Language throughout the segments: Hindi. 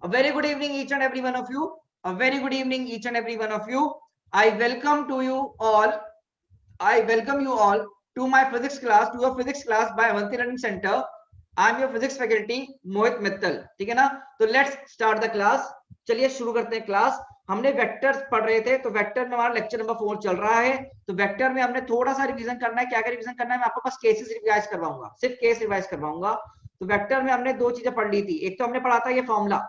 A very good evening, each and every one of you. A very good evening, each and every one of you. I welcome to you all. I welcome you all to my physics class, to your physics class by Avanti Learning Center. I am your physics faculty मोहित मित्तल. ठीक है ना? तो लेट्स स्टार्ट द क्लास. चलिए शुरू करते हैं क्लास. हमने वेक्टर्स पढ़ रहे थे, तो वेक्टर में हमारा लेक्चर नंबर 4 चल रहा है. तो वेक्टर में हमने थोड़ा सा रिवीजन करना है. क्या क्या रिवीजन करना है? मैं आपको बस केसेस रिवाइज करवाऊंगा, सिर्फ केस रिवाइज करवाऊंगा. तो वेक्टर में हमने दो चीजें पढ़ ली थी. एक तो हमने पढ़ा था ये फॉर्मूला.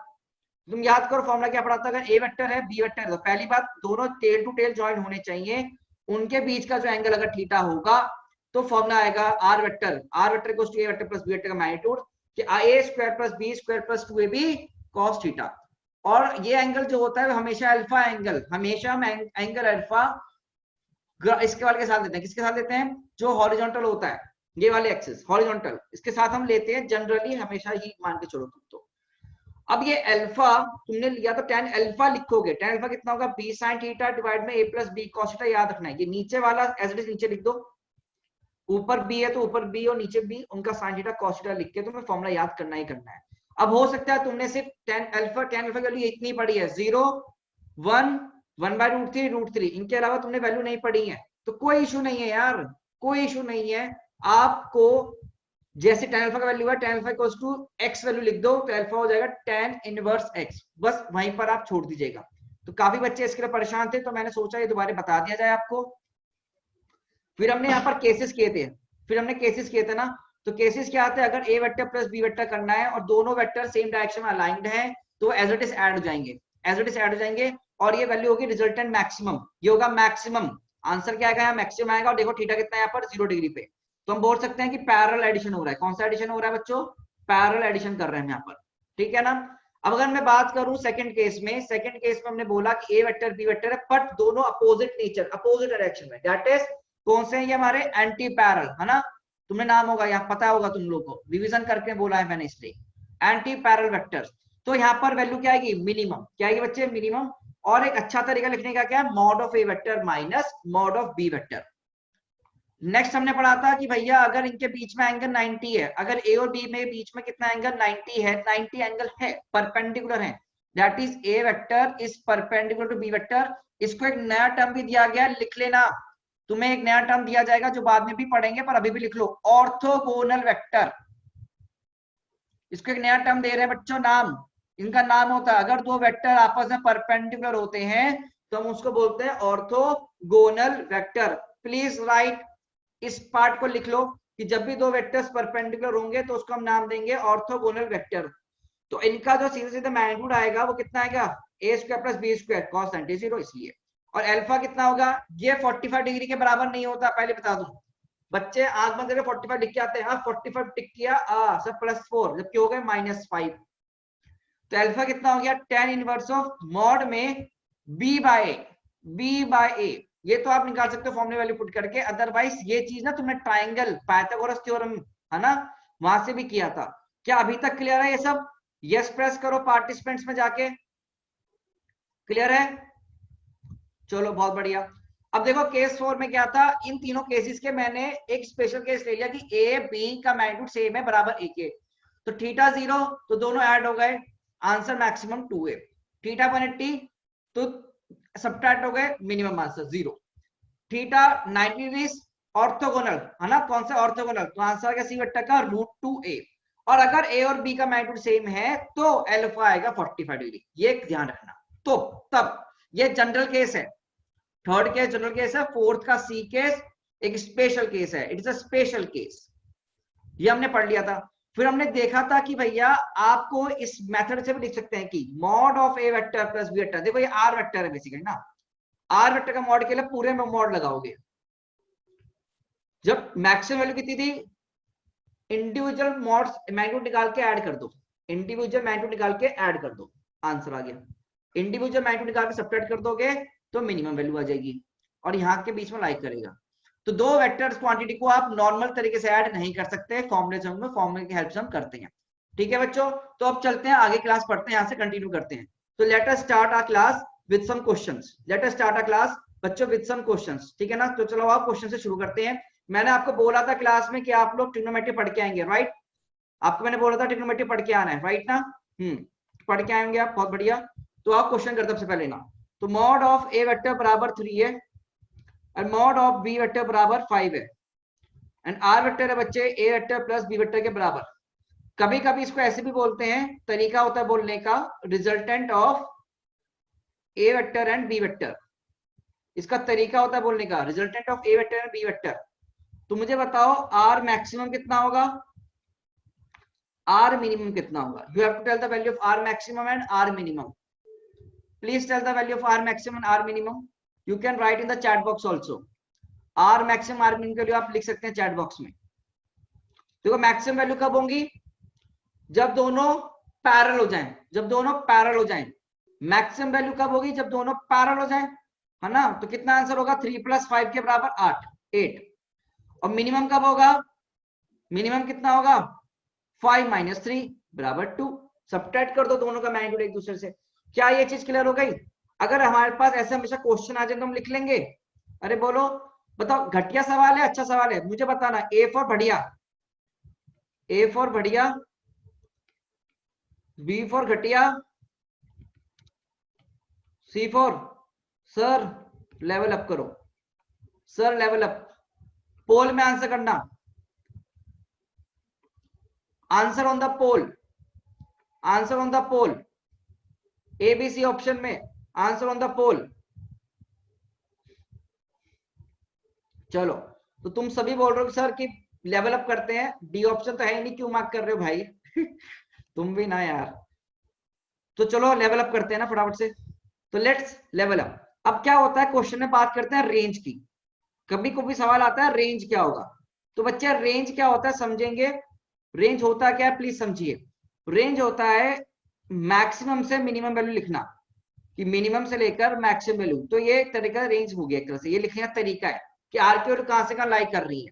तुम याद करो फॉर्मूला क्या पढ़ा था. अगर ए वेक्टर है बी वेक्टर है तो पहली बात दोनों टेल टू टेल ज्वाइन होने चाहिए. उनके बीच का जो एंगल अगर थीटा होगा तो फॉर्मूला आएगा R vector. R vector equals to A vector plus B vector का मैग्नीट्यूड कि A square plus B square plus 2ab cos theta. और ये एंगल जो होता है हमेशा अल्फा एंगल, हमेशा हम एंगल अल्फा इसके वाले के साथ लेते हैं. किसके साथ लेते हैं? जो हॉरिजॉन्टल होता है, ये वाले एक्सिस हॉरिजॉन्टल, इसके साथ हम लेते हैं जनरली, हमेशा ही मान के चलो तुम. तो अब ये अल्फा तुमने लिया तो tan अल्फा लिखोगे. tan अल्फा कितना होगा? b sin थीटा डिवाइड में a plus b cos theta. याद रखना है. ये नीचे वाला एज इट इज नीचे लिख दो. ऊपर b है तो ऊपर b और नीचे b, उनका sin थीटा cos थीटा लिख के तुम्हें फॉर्मूला याद करना ही करना है. अब हो सकता है तुमने सिर्फ tan अल्फा की वैल्यू इतनी पढ़ी है, 0 1 1/√3 √3, इनके अलावा तुमने वैल्यू नहीं पढ़ी है. तो कोई इशू नहीं है यार, कोई इशू नहीं है. आपको जैसे tan अल्फा का वैल्यू है, tan alpha equals to x value लिख दो तो अल्फा हो जाएगा tan इनवर्स x. बस वहीं पर आप छोड़ दीजिएगा. तो काफी बच्चे इसके लिए परेशान थे, तो मैंने सोचा ये दोबारा बता दिया जाए आपको. फिर हमने यहाँ पर केसेस किए थे, ना. तो केसेस क्या आते हैं? अगर a vector plus b vector करना है और दोनों वेक्टर सेम डायरेक्शन में अलाइंड है तो एज इट इज ऐड हो जाएंगे, और ये वैल्यू होगी रिजल्टेंट मैक्सिमम. ये होगा मैक्सिमम. आंसर क्या आएगा? मैक्सिमम आएगा. और देखो थीटा कितना है यहाँ पर? 0 डिग्री पे. तो हम बोल सकते हैं कि पैरेलल एडिशन हो रहा है. कौन सा एडिशन हो रहा है बच्चों? पैरेलल एडिशन कर रहे हैं यहाँ पर. ठीक है ना. अब अगर मैं बात करूं सेकंड केस में हमने बोला कि ए वेक्टर बी वेक्टर है बट दोनों अपोजिट नेचर, अपोजिट डायरेक्शन में. दैट इज कौन से हैं ये? हमारे एंटी पैरेलल है ना. तुम्हें नाम होगा, यहाँ पता होगा तुम लोग को, रिविजन करके बोला है मैंने इसलिए. Anti parallel vectors. तो यहाँ पर वैल्यू क्या आएगी? मिनिमम. क्या आएगी बच्चे? मिनिमम. और एक अच्छा तरीका लिखने का क्या है? Mod of A vector minus mod of B vector. Next हमने पढ़ा था कि भैया अगर इनके बीच में एंगल 90 है, अगर ए और बी में बीच में कितना एंगल? 90 है. 90 एंगल है, परपेंडिकुलर है. That is A vector is perpendicular to B vector. इसको एक नया टर्म भी दिया गया, लिख लेना. तुम्हें एक नया टर्म दिया जाएगा जो बाद में भी पढ़ेंगे, पर अभी भी लिख लो. Orthogonal vector. इसको एक नया टर्म दे रहे हैं बच्चों, नाम. इनका नाम होता है, अगर दो वेक्टर आपस में परपेंडिकुलर होते हैं तो हम उसको बोलते हैं ऑर्थोगोनल वेक्टर. प्लीज राइट, इस पार्ट को लिख लो कि जब भी दो वेक्टर्स परपेंडिकुलर होंगे तो उसको हम नाम देंगे ऑर्थोगोनल वेक्टर. तो इनका जो सीधा सीधा मैग्नीट्यूड आएगा वो कितना आएगा? A square plus B square cos 90 0, इसलिए. और अल्फा कितना होगा? ये 45 डिग्री के बराबर नहीं होता, पहले बता दूं. बच्चे आंख बंद करके 45 लिख के आते हैं. 45 टिक किया, सब +4, जबकि हो गए -5. तो अल्फा कितना हो गया? tan इनवर्स ऑफ मॉड में b बाय a. ये तो आप निकाल सकते हो फॉर्मूले वैल्यू पुट करके. अदरवाइज ये चीज ना तुमने ट्राइंगल पाइथागोरस थ्योरम है ना, वहां से भी किया था. क्या अभी तक क्लियर है ये सब? यस प्रेस करो पार्टिसिपेंट्स में जाके. क्लियर है? चलो बहुत बढ़िया. अब देखो केस 4 में क्या था? इन तीनों केसेस के मैंने एक स्पेशल केस ले लिया कि ए बी का मैग्नीट्यूड सेम है, बराबर ए के. तो थीटा 0 तो दोनों ऐड हो गए, आंसर मैक्सिमम 2a. थीटा 180 तो सब्ट्रैक्ट हो गए, minimum answer 0. Theta 90 degree orthogonal है ना. कौन सा ऑर्थोगोनल? तो आंसर आएगा सी वेक्टर का √2a. और अगर ए और बी का मैग्नीट्यूड सेम है तो अल्फा आएगा 45 डिग्री. ये ध्यान रखना. तो तब ये जनरल केस है. थर्ड केस जनरल केस है. फोर्थ का सी केस एक स्पेशल केस है. It is a special case. ये हमने पढ़ लिया था. फिर हमने देखा था कि भैया आपको इस मेथड से भी लिख सकते हैं कि mod of A vector plus B vector. देखो ये आर वेक्टर है बेसिकली ना. आर वेक्टर का मॉड के लिए पूरे में मॉड लगाओगे. जब मैक्सिमम वैल्यू कितनी थी, इंडिविजुअल मॉड्स मैग्नीट्यूड निकाल के ऐड कर दो. इंडिविजुअल मैग्नीट्यूड निकाल के ऐड कर दो, आंसर आ गया. इंडिविजुअल मैग्नीट्यूड निकाल के सब्ट्रैक्ट कर दोगे तो मिनिमम वैल्यू आ जाएगी, और यहाँ के बीच में लाइक करेगा. तो दो वेक्टर्स क्वांटिटी को आप नॉर्मल तरीके से ऐड नहीं कर सकते, फॉर्मूले की हेल्प से हम करते हैं. ठीक है बच्चों. तो अब चलते हैं आगे, क्लास पढ़ते हैं, यहाँ से कंटिन्यू करते हैं. तो let us start our class with some questions. Let us start our class बच्चों विद सम क्वेश्चंस. ठीक है ना. तो चलो आप क्वेश्चन से शुरू करते हैं. मैंने आपको बोला था क्लास में कि आप लोग ट्रिग्नोमेट्री पढ़ के आएंगे, राइट? आपको मैंने बोला था ट्रिग्नोमेट्री पढ़ के आना है, राइट ना. पढ़ के आएंगे आप, बहुत बढ़िया। तो आप क्वेश्चन करते सबसे पहले ना, तो मॉड ऑफ ए वेक्टर बराबर 3 है और मॉड ऑफ बी वेक्टर बराबर 5 है एंड आर वेक्टर है बच्चे ए वेक्टर प्लस बी वेक्टर के बराबर। कभी कभी इसको ऐसे भी बोलते हैं, तरीका होता है बोलने का, resultant of A vector and B vector. इसका तरीका होता है बोलने का, resultant of A vector and B vector. तो मुझे बताओ आर मैक्सिमम कितना होगा, आर मिनिमम कितना होगा। You have to tell the value of R maximum and R minimum. Please tell the value of R maximum and R minimum. You can write in the chat box also. R maximum R minimum के लिए आप लिख सकते हैं चैट बॉक्स में। देखो मैक्सिमम वैल्यू कब होंगी, जब दोनों पैरेलल हो जाएं, जब दोनों पैरेलल हो जाएं। मैक्सिमम वैल्यू कब होगी, जब दोनों पैरेलल हो जाएं, है ना। तो कितना आंसर होगा, 3 + 5 के बराबर 8। और मिनिमम कब होगा, मिनिमम कितना होगा, 5 - 3 = 2। सब्ट्रैक्ट कर दो दोनों का मैग्नीट्यूड एक दूसरे से। क्या ये चीज क्लियर हो गई। अगर हमारे पास ऐसे हमेशा क्वेश्चन आ जाए तो हम लिख लेंगे। अरे बोलो, बताओ घटिया सवाल है अच्छा सवाल है, मुझे बताना। ए फॉर बढ़िया, ए फॉर बढ़िया, बी फॉर घटिया, C for sir level up करो, सर लेवल अप। पोल में आंसर करना, answer on the poll, answer on the poll. ABC option में आंसर ऑन द पोल। चलो, तो तुम सभी बोल रहे हो सर कि लेवल अप करते हैं, डी ऑप्शन तो है ही नहीं, क्यों मार्क कर रहे हो भाई तुम भी ना यार। तो चलो लेवल अप करते हैं ना फटाफट से। तो लेट्स लेवल अप। अब क्या होता है, क्वेश्चन में बात करते हैं रेंज की। कभी कभी सवाल आता है रेंज क्या होगा। तो बच्चे रेंज क्या होता है समझेंगे। रेंज होता क्या है प्लीज समझिए। रेंज होता है मैक्सिमम से मिनिमम वैल्यू लिखना, कि मिनिमम से लेकर मैक्सिमम वैल्यू। तो ये तरीका रेंज हो गया एक तरह से, ये लिखने का तरीका है कि आर की वैल्यू कहां से कहां लाइक कर रही है,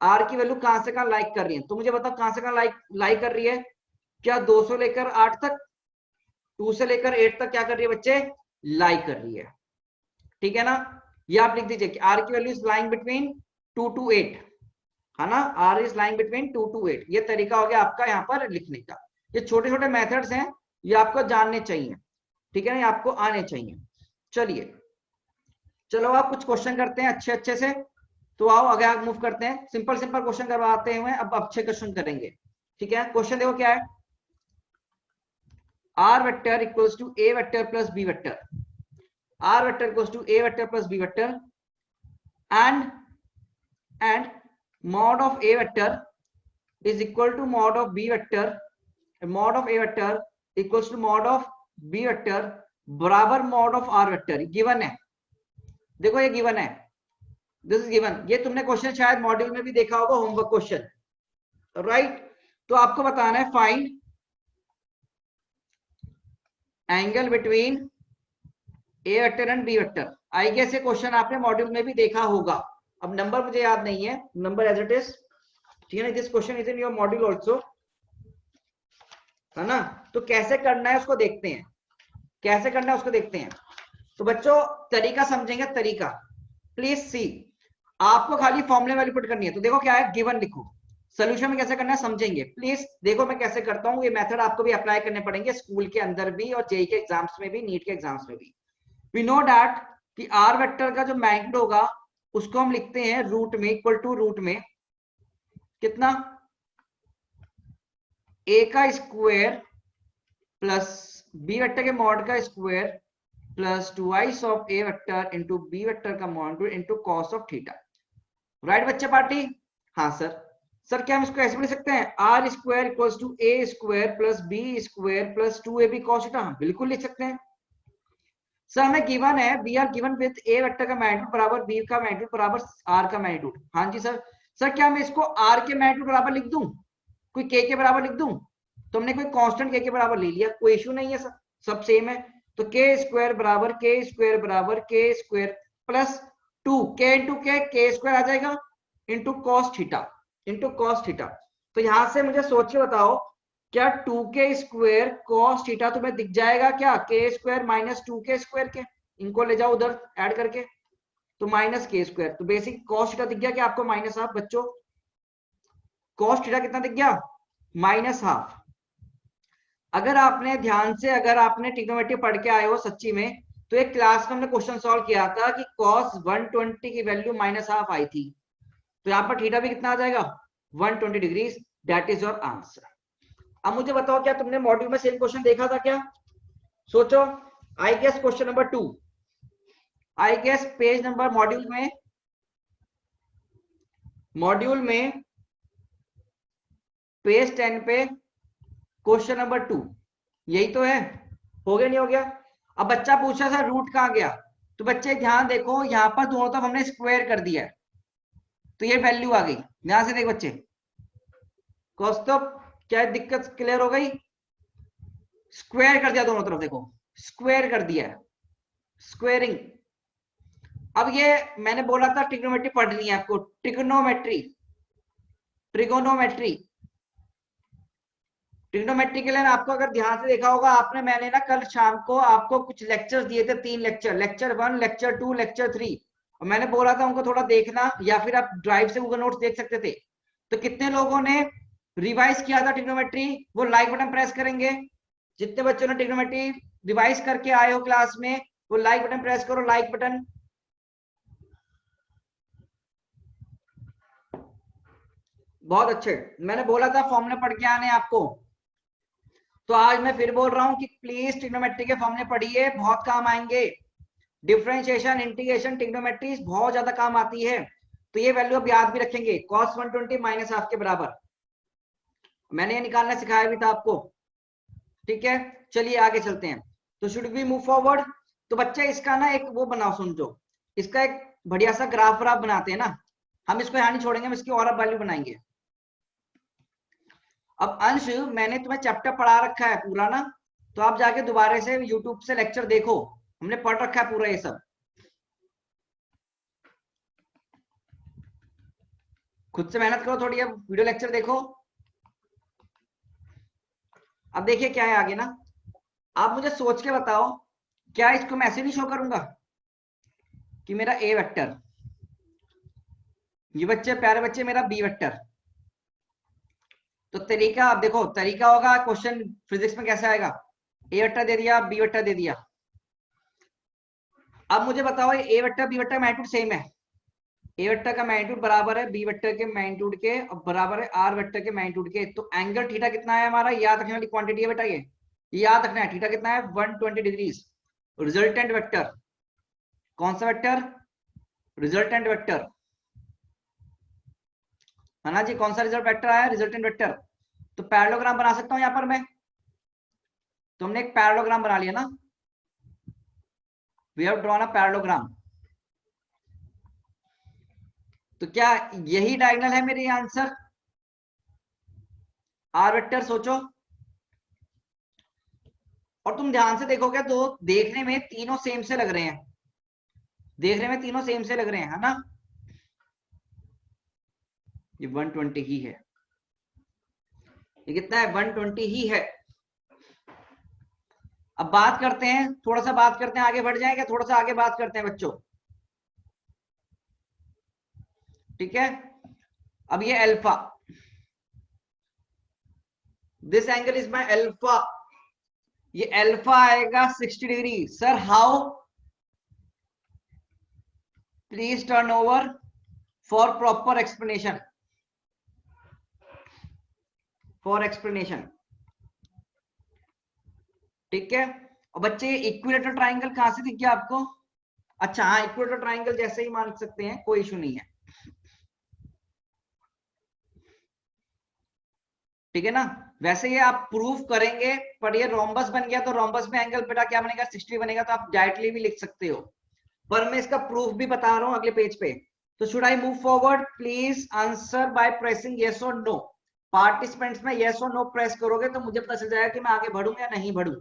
आर की वैल्यू कहां से कहां लाइक कर रही है। तो मुझे बताओ कहां से कहां लाइक कर रही है। क्या 2 से लेकर 8 तक, 2 से लेकर 8 तक क्या कर रही है बच्चे, लाइक कर रही है। ठीक है ना। ये आप लिख दीजिए कि आर की value is lying between 2 to 8, है ना। R is lying between 2 to 8। ये तरीका हो गया आपका यहाँ पर लिखने का। ये छोटे छोटे मेथड्स हैं, ये आपको जानने चाहिए, ठीक है ना, ये आपको आने चाहिए। चलिए चलो आप कुछ क्वेश्चन करते हैं अच्छे अच्छे से। तो आओ आगे मूव करते हैं, सिंपल सिंपल क्वेश्चन करवाते हुए अब अच्छे क्वेश्चन करेंगे। ठीक है, क्वेश्चन देखो क्या है। R vector equals to A vector plus B vector, R vector equals to A vector plus B vector and mod of a vector is equal to mod of b vector, mod of a vector equals to mod of b vector बराबर mod of r vector। Given है, देखो ये गिवन है, दिस इज गिवन। ये तुमने क्वेश्चन शायद मॉड्यूल में भी देखा होगा, होमवर्क क्वेश्चन, राइट। तो आपको बताना है find angle between A vector and B vector. I guess ये क्वेश्चन आपने मॉड्यूल में भी देखा होगा। अब नंबर मुझे याद नहीं है, नंबर एज इट इज, ठीक है ना। This question is in your module also, है ना। तो कैसे करना है उसको देखते हैं, कैसे करना है उसको देखते हैं। तो बच्चों तरीका समझेंगे, तरीका प्लीज सी। आपको खाली फॉर्मूले वैल्यू पुट करनी है। तो देखो क्या है, गिवन लिखो, सोल्यूशन में कैसे करना है समझेंगे। प्लीज देखो मैं कैसे करता हूँ। ये मेथड आपको भी अप्लाई करने पड़ेंगे स्कूल के अंदर भी और जेईई के एग्जाम्स में भी, नीट के एग्जाम्स में भी। वी नो डैट कि आर वेक्टर का जो मैग्नीट्यूड होगा उसको हम लिखते हैं रूट में, इक्वल टू रूट में कितना, ए का स्क्वायर प्लस बी वेक्टर के मॉड का square plus twice of A vector into B vector का mod into cos of theta. Right बच्चे पार्टी। हाँ सर, सर क्या हम इसको ऐसे भी लिख सकते हैं, R square equals to A square plus B square plus 2ab cos theta. हम बिल्कुल लिख सकते हैं। सर हमें गिवन है, we are given with A vector का मैग्नीट्यूड बराबर बी का मैग्नीट्यूड बराबर आर का मैग्नीट्यूड। हाँ जी सर। सर क्या मैं इसको आर के मैग्नीट्यूड बराबर लिख दूं, कोई के बराबर लिख दूं। तो हमने कोई कांस्टेंट के बराबर ले लिया, कोई इशू नहीं है सर, सब सेम है। तो के स्क्वायर बराबर के स्क्वायर प्लस 2 के इंटू के स्क्वायर आ जाएगा into cos theta, into cos theta. तो यहां से मुझे सोच के बताओ, क्या 2k स्क्वायर कॉस थीटा तुम्हें दिख जाएगा क्या, के स्क्वायर माइनस 2k स्क्वायर के, इनको ले जाओ उधर ऐड करके, तो माइनस के स्क्वायर। तो बेसिक कॉस थीटा दिख गया क्या आपको, माइनस हाफ। बच्चों कॉस थीटा कितना दिख गया, माइनस हाफ। अगर आपने ध्यान से, अगर आपने ट्रिग्नोमेट्री पढ़ के आए हो सच्ची में, तो एक क्लास में हमने क्वेश्चन सॉल्व किया था कि cos 120 की वैल्यू -12 आई थी, तो यहाँ पर थीटा भी कितना आ जाएगा 120 degrees. That is your answer. अब मुझे बताओ, क्या तुमने मॉड्यूल में सेम क्वेश्चन देखा था क्या? सोचो। I guess question number 2, I guess page number module में पेज 10 पे क्वेश्चन नंबर 2 यही तो है। हो गया नहीं हो गया? अब बच्चा पूछा था रूट कहां गया, तो बच्चे ध्यान देखो, यहां पर दोनों तरफ हमने स्क्वायर कर दिया है, तो ये वैल्यू आ गई। ध्यान से देख बच्चे, कौस्तुभ क्या दिक्कत क्लियर हो गई? स्क्वायर कर दिया दोनों तरफ, देखो स्क्वायर कर दिया है, स्क्वेयरिंग। अब ये मैंने बोला था ट्रिग्नोमेट्री पढ़नी है आपको, ट्रिग्नोमेट्री ट्रिग्नोमेट्री के लिए आपको अगर ध्यान से देखा होगा आपने, मैंने ना कल शाम को आपको कुछ लेक्चर्स दिए थे, 3 लेक्चर, लेक्चर 1, लेक्चर 2, लेक्चर 3, और मैंने बोला था उनको थोड़ा देखना, या फिर आप ड्राइव से गूगल नोट्स देख सकते थे। तो कितने लोगों ने रिवाइज किया था ट्रिग्नोमेट्री? वो लाइक बटन प्रेस करेंगे। जितने बच्चों ने ट्रिग्नोमेट्री रिवाइज करके आए हो क्लास में, वो लाइक बटन प्रेस करो, लाइक बटन। बहुत अच्छे, मैंने बोला था फॉर्मूले पढ़ के आने आपको, तो आज मैं फिर बोल रहा हूं कि प्लीज ट्रिग्नोमेट्री के फॉर्मूले पढ़िए, बहुत काम आएंगे। डिफरेंशिएशन, इंटीग्रेशन, ट्रिग्नोमेट्री बहुत ज्यादा काम आती है, तो ये वैल्यू आप याद भी रखेंगे। cos 120 -12 के बराबर मैंने ये निकालना सिखाया भी था आपको। ठीक है, चलिए आगे चलते हैं। तो शुड वी मूव फॉरवर्ड? तो बच्चा इसका ना एक वो बनाओ, समझो, इसका एक बढ़िया सा ग्राफ व्राफ बनाते हैं ना, हम इसको यहां नहीं छोड़ेंगे, हम इसकी और वैल्यू बनाएंगे। अब अंश, मैंने तुम्हें चैप्टर पढ़ा रखा है पूरा ना, तो आप जाके दोबारा से यूट्यूब से लेक्चर देखो, हमने पढ़ रखा है पूरा ये सब। खुद से मेहनत करो थोड़ी, अब वीडियो लेक्चर देखो। अब देखिए क्या है आगे ना, आप मुझे सोच के बताओ, क्या इसको मैं ऐसे नहीं शो करूंगा कि मेरा ए वेक्टर, ये बच्चे प्यारे बच्चे मेरा बी वेक्टर। तो तरीका आप देखो, तरीका होगा क्वेश्चन फिजिक्स में कैसे आएगा, ए वेक्टर दे दिया, बी वेक्टर दे दिया। अब मुझे बताओ A vector B vector magnitude same है, ए वेक्टर का मैग्नीट्यूड बराबर है बी वेक्टर के मैग्नीट्यूड के, और बराबर है आर वेक्टर के मैग्नीट्यूड के, तो एंगल थीटा कितना है हमारा, याद रखने वाली क्वांटिटी है बेटा, ये याद रखना है। थीटा कितना है 120 डिग्रीज। रिजल्टेंट वेक्टर, कौन सा वेक्टर? रिजल्टेंट वेक्टर, है ना जी, कौन सा रिजल्ट वेक्टर आया? Resultant vector. तो पैरेललोग्राम बना सकता हूं यहां पर मैं, तो हमने एक पैरेललोग्राम बना लिया ना, we have drawn a parallelogram. तो क्या यही डायगोनल है मेरे आंसर? आर वेक्टर सोचो, और तुम ध्यान से देखोगे तो देखने में तीनों सेम से लग रहे हैं, देखने में तीनों सेम से लग रहे हैं, है ना? ये 120 ही है, ये कितना है 120 ही है। अब बात करते हैं, थोड़ा सा बात करते हैं, आगे बढ़ जाएंगे, थोड़ा सा आगे बात करते हैं बच्चों। ठीक है, अब ये alpha, this angle is my alpha, ये अल्फा आएगा 60 degree. Sir how? Please turn over for proper explanation, for explanation. ठीक है, और बच्चे इक्विलेटरल ट्राइंगल कहां से दिख गया आपको? अच्छा हाँ, इक्विलेटरल ट्राइंगल जैसे ही मान सकते हैं, कोई इशू नहीं है। ठीक है ना, वैसे ये आप प्रूफ करेंगे, पर ये रोम्बस बन गया, तो रोम्बस में एंगल बेटा क्या बनेगा 60 बनेगा, तो आप डायरेक्टली भी लिख सकते हो, पर मैं इसका प्रूफ भी बता रहा हूं अगले पेज पे। तो should I move forward? Please answer by pressing yes और नो। पार्टिसिपेंट्स में यस और नो प्रेस करोगे तो मुझे पता चल जाएगा कि मैं आगे बढ़ूं या नहीं बढ़ूं।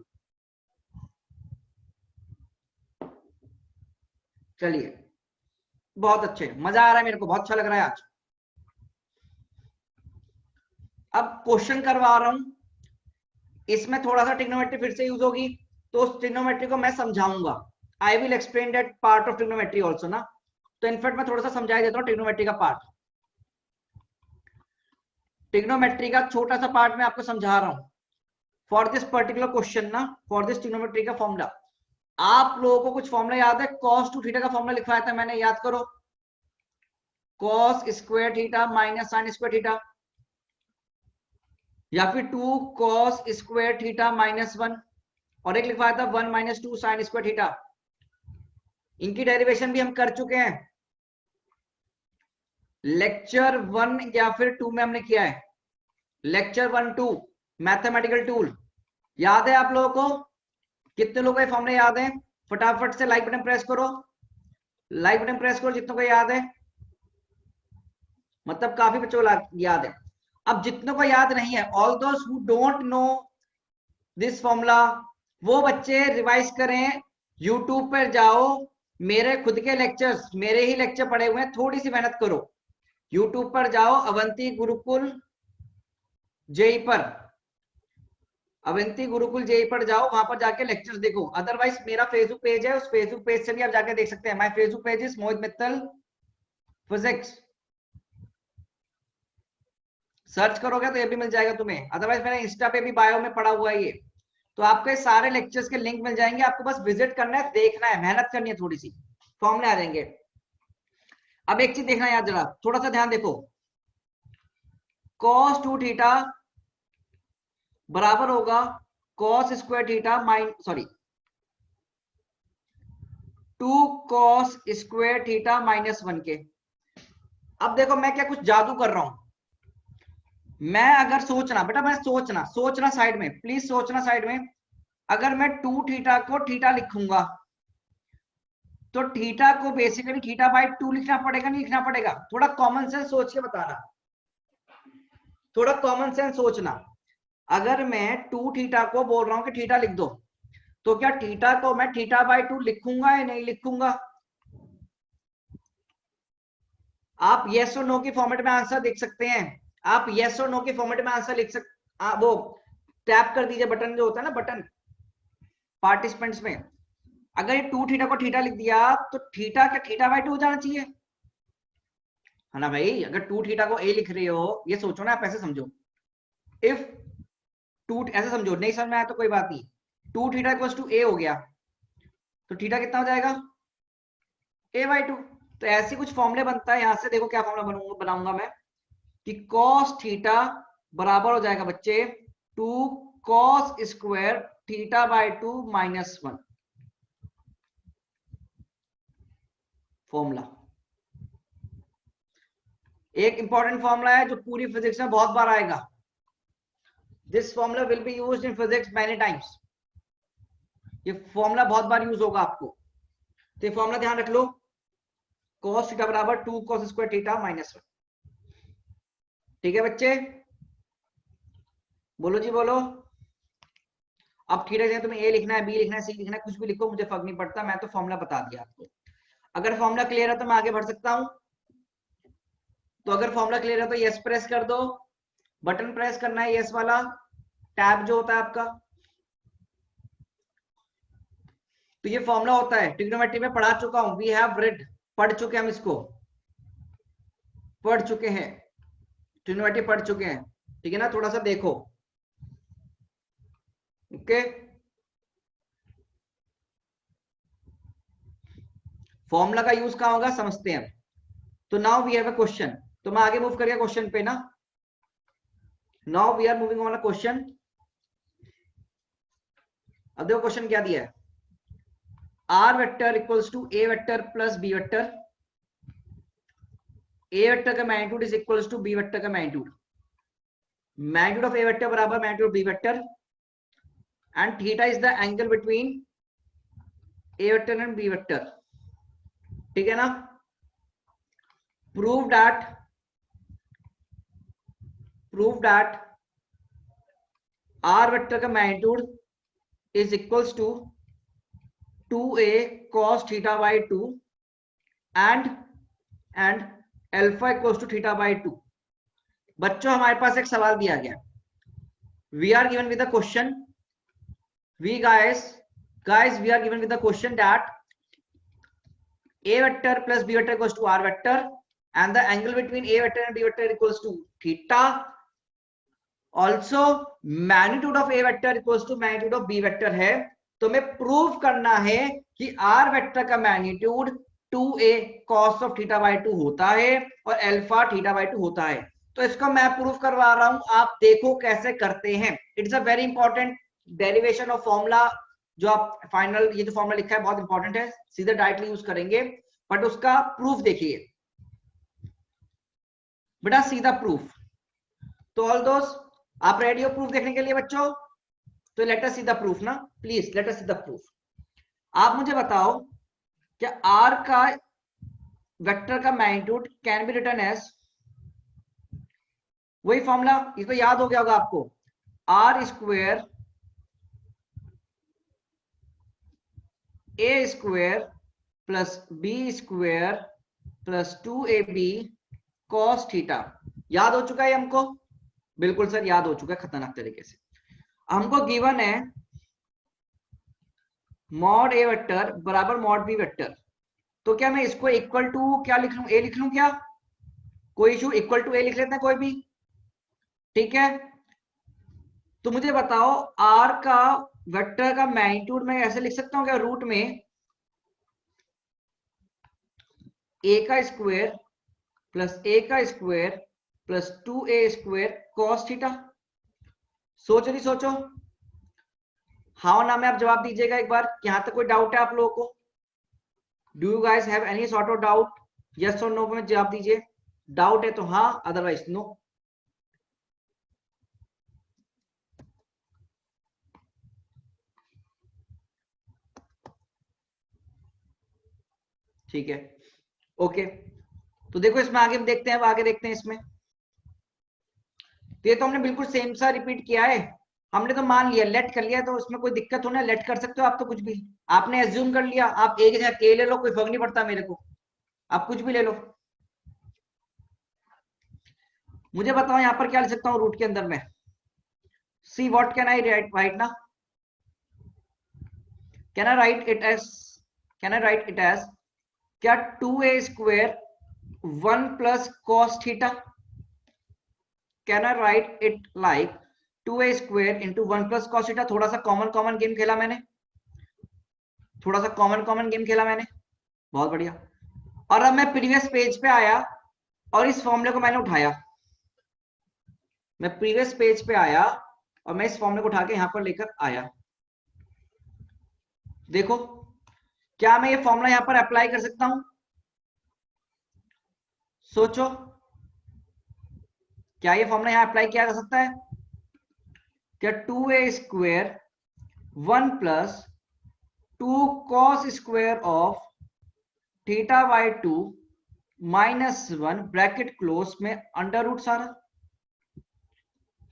चलिए, बहुत अच्छे, मजा आ रहा है मेरे को, बहुत अच्छा लग रहा है आज। अब क्वेश्चन करवा रहा हूं, इसमें थोड़ा सा ट्रिग्नोमेट्री फिर से यूज होगी, तो उस ट्रिग्नोमेट्री को मैं समझाऊंगा। I will explain that part of trigonometry also ना, तो इनफैक्ट मैं थोड़ा सा समझा देता हूँ ट्रिग्नोमेट्री का पार्ट। ट्रिग्नोमेट्री का छोटा सा पार्ट मैं आपको समझा रहा हूं। फॉर दिस पर्टिकुलर क्वेश्चन ना, फॉर दिस ट्रिग्नोमेट्री का फॉर्मूला, आप लोगों को कुछ फॉर्मूला याद है? cos 2 थीटा का फॉर्मूला लिखवाया था मैंने, याद करो। cos square theta minus sin square theta, या फिर 2 cos स्क्वायर थीटा माइनस 1, और एक लिखवाया था 1 माइनस 2 sin स्क्वायर थीटा। इनकी डेरिवेशन भी हम कर चुके हैं, लेक्चर 1 या फिर 2 में हमने किया है, लेक्चर 1 2 मैथमेटिकल टूल। याद है आप लोगों को? कितने लोगों को फॉर्मूला याद है? फटाफट से लाइक बटन प्रेस करो, लाइक बटन प्रेस करो जितनों को याद है, मतलब काफी बच्चों को याद है। अब जितनों को याद नहीं है, all those who don't know this formula, वो बच्चे रिवाइज करें, यूट्यूब पर जाओ, मेरे खुद के लेक्चर्स, मेरे ही लेक्चर पड़े हुए हैं, थोड़ी सी मेहनत करो, यूट्यूब पर जाओ, अवंती गुरुकुल जेई पर, अवंती गुरुकुल जेई पर जाओ, वहां पर जाके लेक्चर्स देखो। अदरवाइज मेरा फेसबुक पेज है, उस फेसबुक पेज से भी आप जाके देख सकते हैं। My Facebook page is Mohit Mittal physics, search करोगे तो ये भी मिल जाएगा तुम्हें। अदरवाइज मेरा इंस्टा पे भी बायो में पड़ा हुआ है ये, तो आपके सारे लेक्चर्स के लिंक मिल जाएंगे, आपको बस विजिट करना है, देखना है, मेहनत करनी है थोड़ी सी, फॉर्मूले आ जाएंगे। अब एक चीज देखना यार, जरा थोड़ा सा ध्यान देखो, cos 2 थीटा बराबर होगा cos square theta sorry 2 cos square theta minus 1 के। अब देखो मैं क्या कुछ जादू कर रहा हूं, मैं अगर सोचना बेटा, मैं सोचना साइड में, प्लीज सोचना साइड में, अगर मैं 2 थीटा को थीटा लिखूंगा तो थीटा को बेसिकली थीटा बाई 2 लिखना पड़ेगा, नहीं लिखना पड़ेगा? थोड़ा कॉमन सेंस सोच के बताना, थोड़ा कॉमन सेंस सोचना। अगर मैं 2 थीटा को बोल रहा हूं कि थीटा लिख दो, तो क्या थीटा को मैं थीटा बाई 2 लिखूंगा या नहीं लिखूंगा? आप येस और नो की फॉर्मेट में आंसर देख सकते हैं, आप येस और नो के फॉर्मेट में आंसर लिख सकते, वो टैप कर दीजिए बटन जो होता है ना, बटन पार्टिसिपेंट्स में। अगर ये 2 थीटा को थीटा लिख दिया तो थीटा क्या थीटा बाई 2 हो जाना चाहिए, है ना भाई? अगर 2 थीटा को ए लिख रहे हो, ये सोचो ना, आप ऐसे समझो, इफ 2 ऐसे समझो, नहीं समझ में आया तो कोई बात नहीं, 2 थीटा इक्वल्स टू ए हो गया, तो थीटा कितना हो जाएगा? ए बाई 2। तो ऐसे कुछ फॉर्मूले बनता है, यहां से देखो क्या फॉर्मूला बनाऊंगा मैं, कि cos थीटा बराबर हो जाएगा बच्चे 2 cos square theta by 2 minus 1, formula. एक इंपॉर्टेंट फॉर्मूला है जो पूरी फिजिक्स में बहुत बार आएगा, this formula will be used in physics many times, ये फॉर्मूला बहुत बार यूज होगा आपको, तो ये फॉर्मूला ध्यान रख लो, cos थीटा बराबर 2 cos स्क्वायर थीटा माइनस 1। ठीक है बच्चे, बोलो जी बोलो। अब थीटा जगह तुम्हें ए लिखना है, बी लिखना है, सी लिखना है, कुछ भी लिखो, मुझे फर्क नहीं पड़ता, मैं तो फॉर्मूला बता दिया आपको। अगर फॉर्मूला क्लियर है तो मैं आगे बढ़ सकता हूं, तो अगर फॉर्मूला क्लियर है तो यस प्रेस कर दो, बटन प्रेस करना है यस वाला, टैब जो होता है आपका। तो ये फॉर्मूला होता है, ट्रिग्नोमेट्री में पढ़ा चुका हूं, वी हैव रेड, पढ़ चुके हम इसको, पढ़ चुके हैं, ट्रिग्नोमेट्री पढ़ चुके हैं, ठीक है ना? थोड़ा सा देखो, ओके। फॉर्मूला का यूज कहां होगा समझते हैं। तो now we have a question, तो मैं आगे मूव कर गया क्वेश्चन पे ना, now we are moving on a question. अब देखो क्वेश्चन क्या दिया है, R vector equals to A vector plus B vector, A vector का magnitude is equals to B vector का magnitude, magnitude of A vector बराबर magnitude of B vector, and theta is the angle between A vector and B vector, ठीक है ना? प्रूव दैट आर वेक्टर का magnitude is equals to 2a cos theta by 2 and alpha equals to theta by 2। बच्चों हमारे पास एक सवाल दिया गया, we are given with the question, we guys we are given with the question that a vector plus b vector equals to r vector and the angle between a vector and b vector equals to theta, also magnitude of A vector equals to magnitude of B vector है, तो हमें प्रूव करना है कि आर वेक्टर का magnitude 2a cos of theta by 2 होता है और अल्फा थीटा बाई 2 होता है। तो इसको मैं प्रूव करवा रहा हूं, आप देखो कैसे करते हैं। It's a very important derivation of formula, जो आप फाइनल ये जो फॉर्मूला लिखा है बहुत इंपॉर्टेंट है, सीधे डायरेक्टली यूज करेंगे, बट उसका प्रूफ देखिए बेटा, सीधा प्रूफ। तो ऑल दोस्त, आप रेडी हो प्रूफ देखने के लिए बच्चों? तो let us see the proof ना, please let us see the proof. आप मुझे बताओ क्या आर का वेक्टर का magnitude can be written as, वही फॉर्मूला, ये तो याद हो गया होगा आपको, R square A square plus B square plus 2ab cos theta. याद हो चुका है हमको? बिल्कुल सर याद हो चुका है खतरनाक तरीके से। हमको गिवन है मॉड ए वेक्टर बराबर मॉड बी वेक्टर, तो क्या मैं इसको इक्वल टू क्या लिख लूं, ए लिख लूं क्या? कोई इशू, इक्वल टू ए लिख लेते हैं कोई भी, ठीक है। तो मुझे बताओ आर का वेक्टर का मैग्नीट्यूड मैं ऐसे लिख सकता हूं क्या, रूट में ए का स्क्वायर प्लस ए का square plus 2a square cos theta. सोचो नहीं सोचो, हाँ ना में आप जवाब दीजिएगा एक बार, यहां तक कोई डाउट है आप लोगों को? Do you guys have any sort of doubt? Yes और नो में जवाब दीजिए, डाउट है तो हाँ, अदरवाइज नो। ठीक है, ओके। तो देखो इसमें आगे देखते हैं, अब आगे देखते हैं इसमें। तो ये तो हमने बिल्कुल सेम सा रिपीट किया है, हमने तो मान लिया, लेट कर लिया, तो उसमें कोई दिक्कत हो ना, लेट कर सकते हो आप तो कुछ भी, आपने एज्यूम कर लिया, आप एक जगह के ले लो, कोई फर्क नहीं पड़ता मेरे को, आप कुछ भी ले लो। मुझे बताओ यहां पर क्या लिख सकता हूँ रूट के अंदर में, see what can I write ना, can I write it as, can I write it as क्या 2a square 1 plus cos theta, can I write it like 2a square into 1 plus cos theta. थोड़ा सा कॉमन कॉमन गेम खेला मैंने, थोड़ा सा कॉमन कॉमन गेम खेला मैंने, बहुत बढ़िया। और अब मैं प्रीवियस पेज पे आया और इस फॉर्मूले को मैंने उठाया, मैं प्रीवियस पेज पे आया और मैं इस फॉर्मूले को उठा के यहां पर लेकर आया। देखो क्या मैं ये फॉर्मूला यहां पर अप्लाई कर सकता हूं? सोचो, क्या ये फॉर्मूला यहां अप्लाई किया जा सकता है क्या? 2a square 1 plus 2 cos square of theta by 2 minus 1 bracket close में अंडर रूट सारा।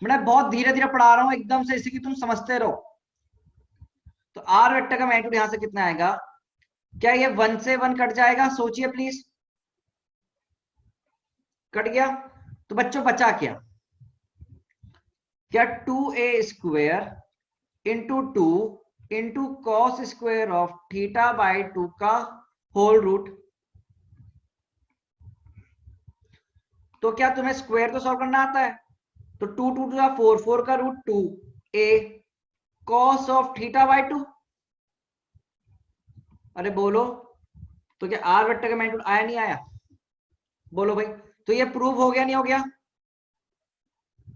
मैं बहुत धीरे धीरे पढ़ा रहा हूं एकदम से, इसी की तुम समझते रहो। तो आर वेक्टर का मैग्नीट्यूड यहां से कितना आएगा? क्या ये 1 से 1 कट जाएगा? सोचिए प्लीज, कट गया तो बच्चों बचा क्या? क्या 2a square into 2 into cos square of theta by 2 का होल रूट। तो क्या तुम्हें स्क्वायर तो सॉल्व करना आता है? तो 2 2 2 4, 4 का root 2 a cos of theta by 2। अरे बोलो, तो क्या आर वेक्टर का मैग्नीट्यूड आया नहीं आया? बोलो भाई, तो ये प्रूव हो गया नहीं हो गया?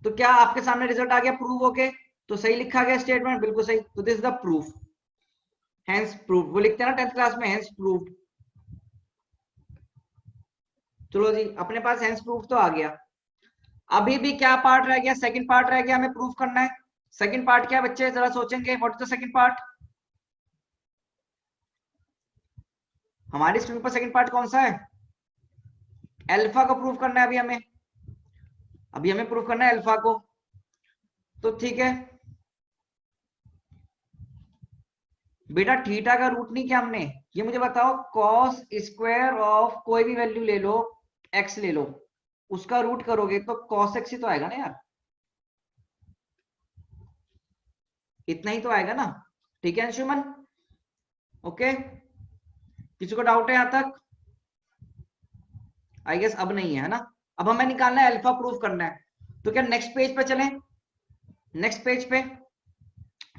तो क्या आपके सामने रिजल्ट आ गया प्रूव होके? तो सही लिखा गया स्टेटमेंट, बिल्कुल सही। तो this is the proof, hence proof, वो लिखते हैं ना 10th क्लास में, हेंस प्रूव्ड। चलो जी, अपने पास हेंस प्रूफ तो आ गया। अभी भी क्या पार्ट रह गया? सेकंड पार्ट रह गया, हमें प्रूफ करना है। सेकंड पार्ट क्या है बच्चे, जरा सोचेंगे, what is the second part? हमारी स्क्रीन पर सेकंड पार्ट कौन सा है? अल्फा को प्रूफ करना है अभी हमें, अभी हमें प्रूफ करना है अल्फा को। तो ठीक है बेटा, थीटा का रूट नहीं किया हमने, ये मुझे बताओ कॉस स्क्वायर ऑफ कोई भी वैल्यू ले लो, एक्स ले लो, उसका रूट करोगे तो कॉस एक्स ही तो आएगा ना यार, इतना ही तो आएगा ना। ठीक है अंशुमन, ओके, किसी को डाउट है यहां तक? आई गेस अब नहीं है ना। अब हमें निकालना है अल्फा, प्रूफ करना है। तो क्या नेक्स्ट पेज पे चलें? नेक्स्ट पेज पे,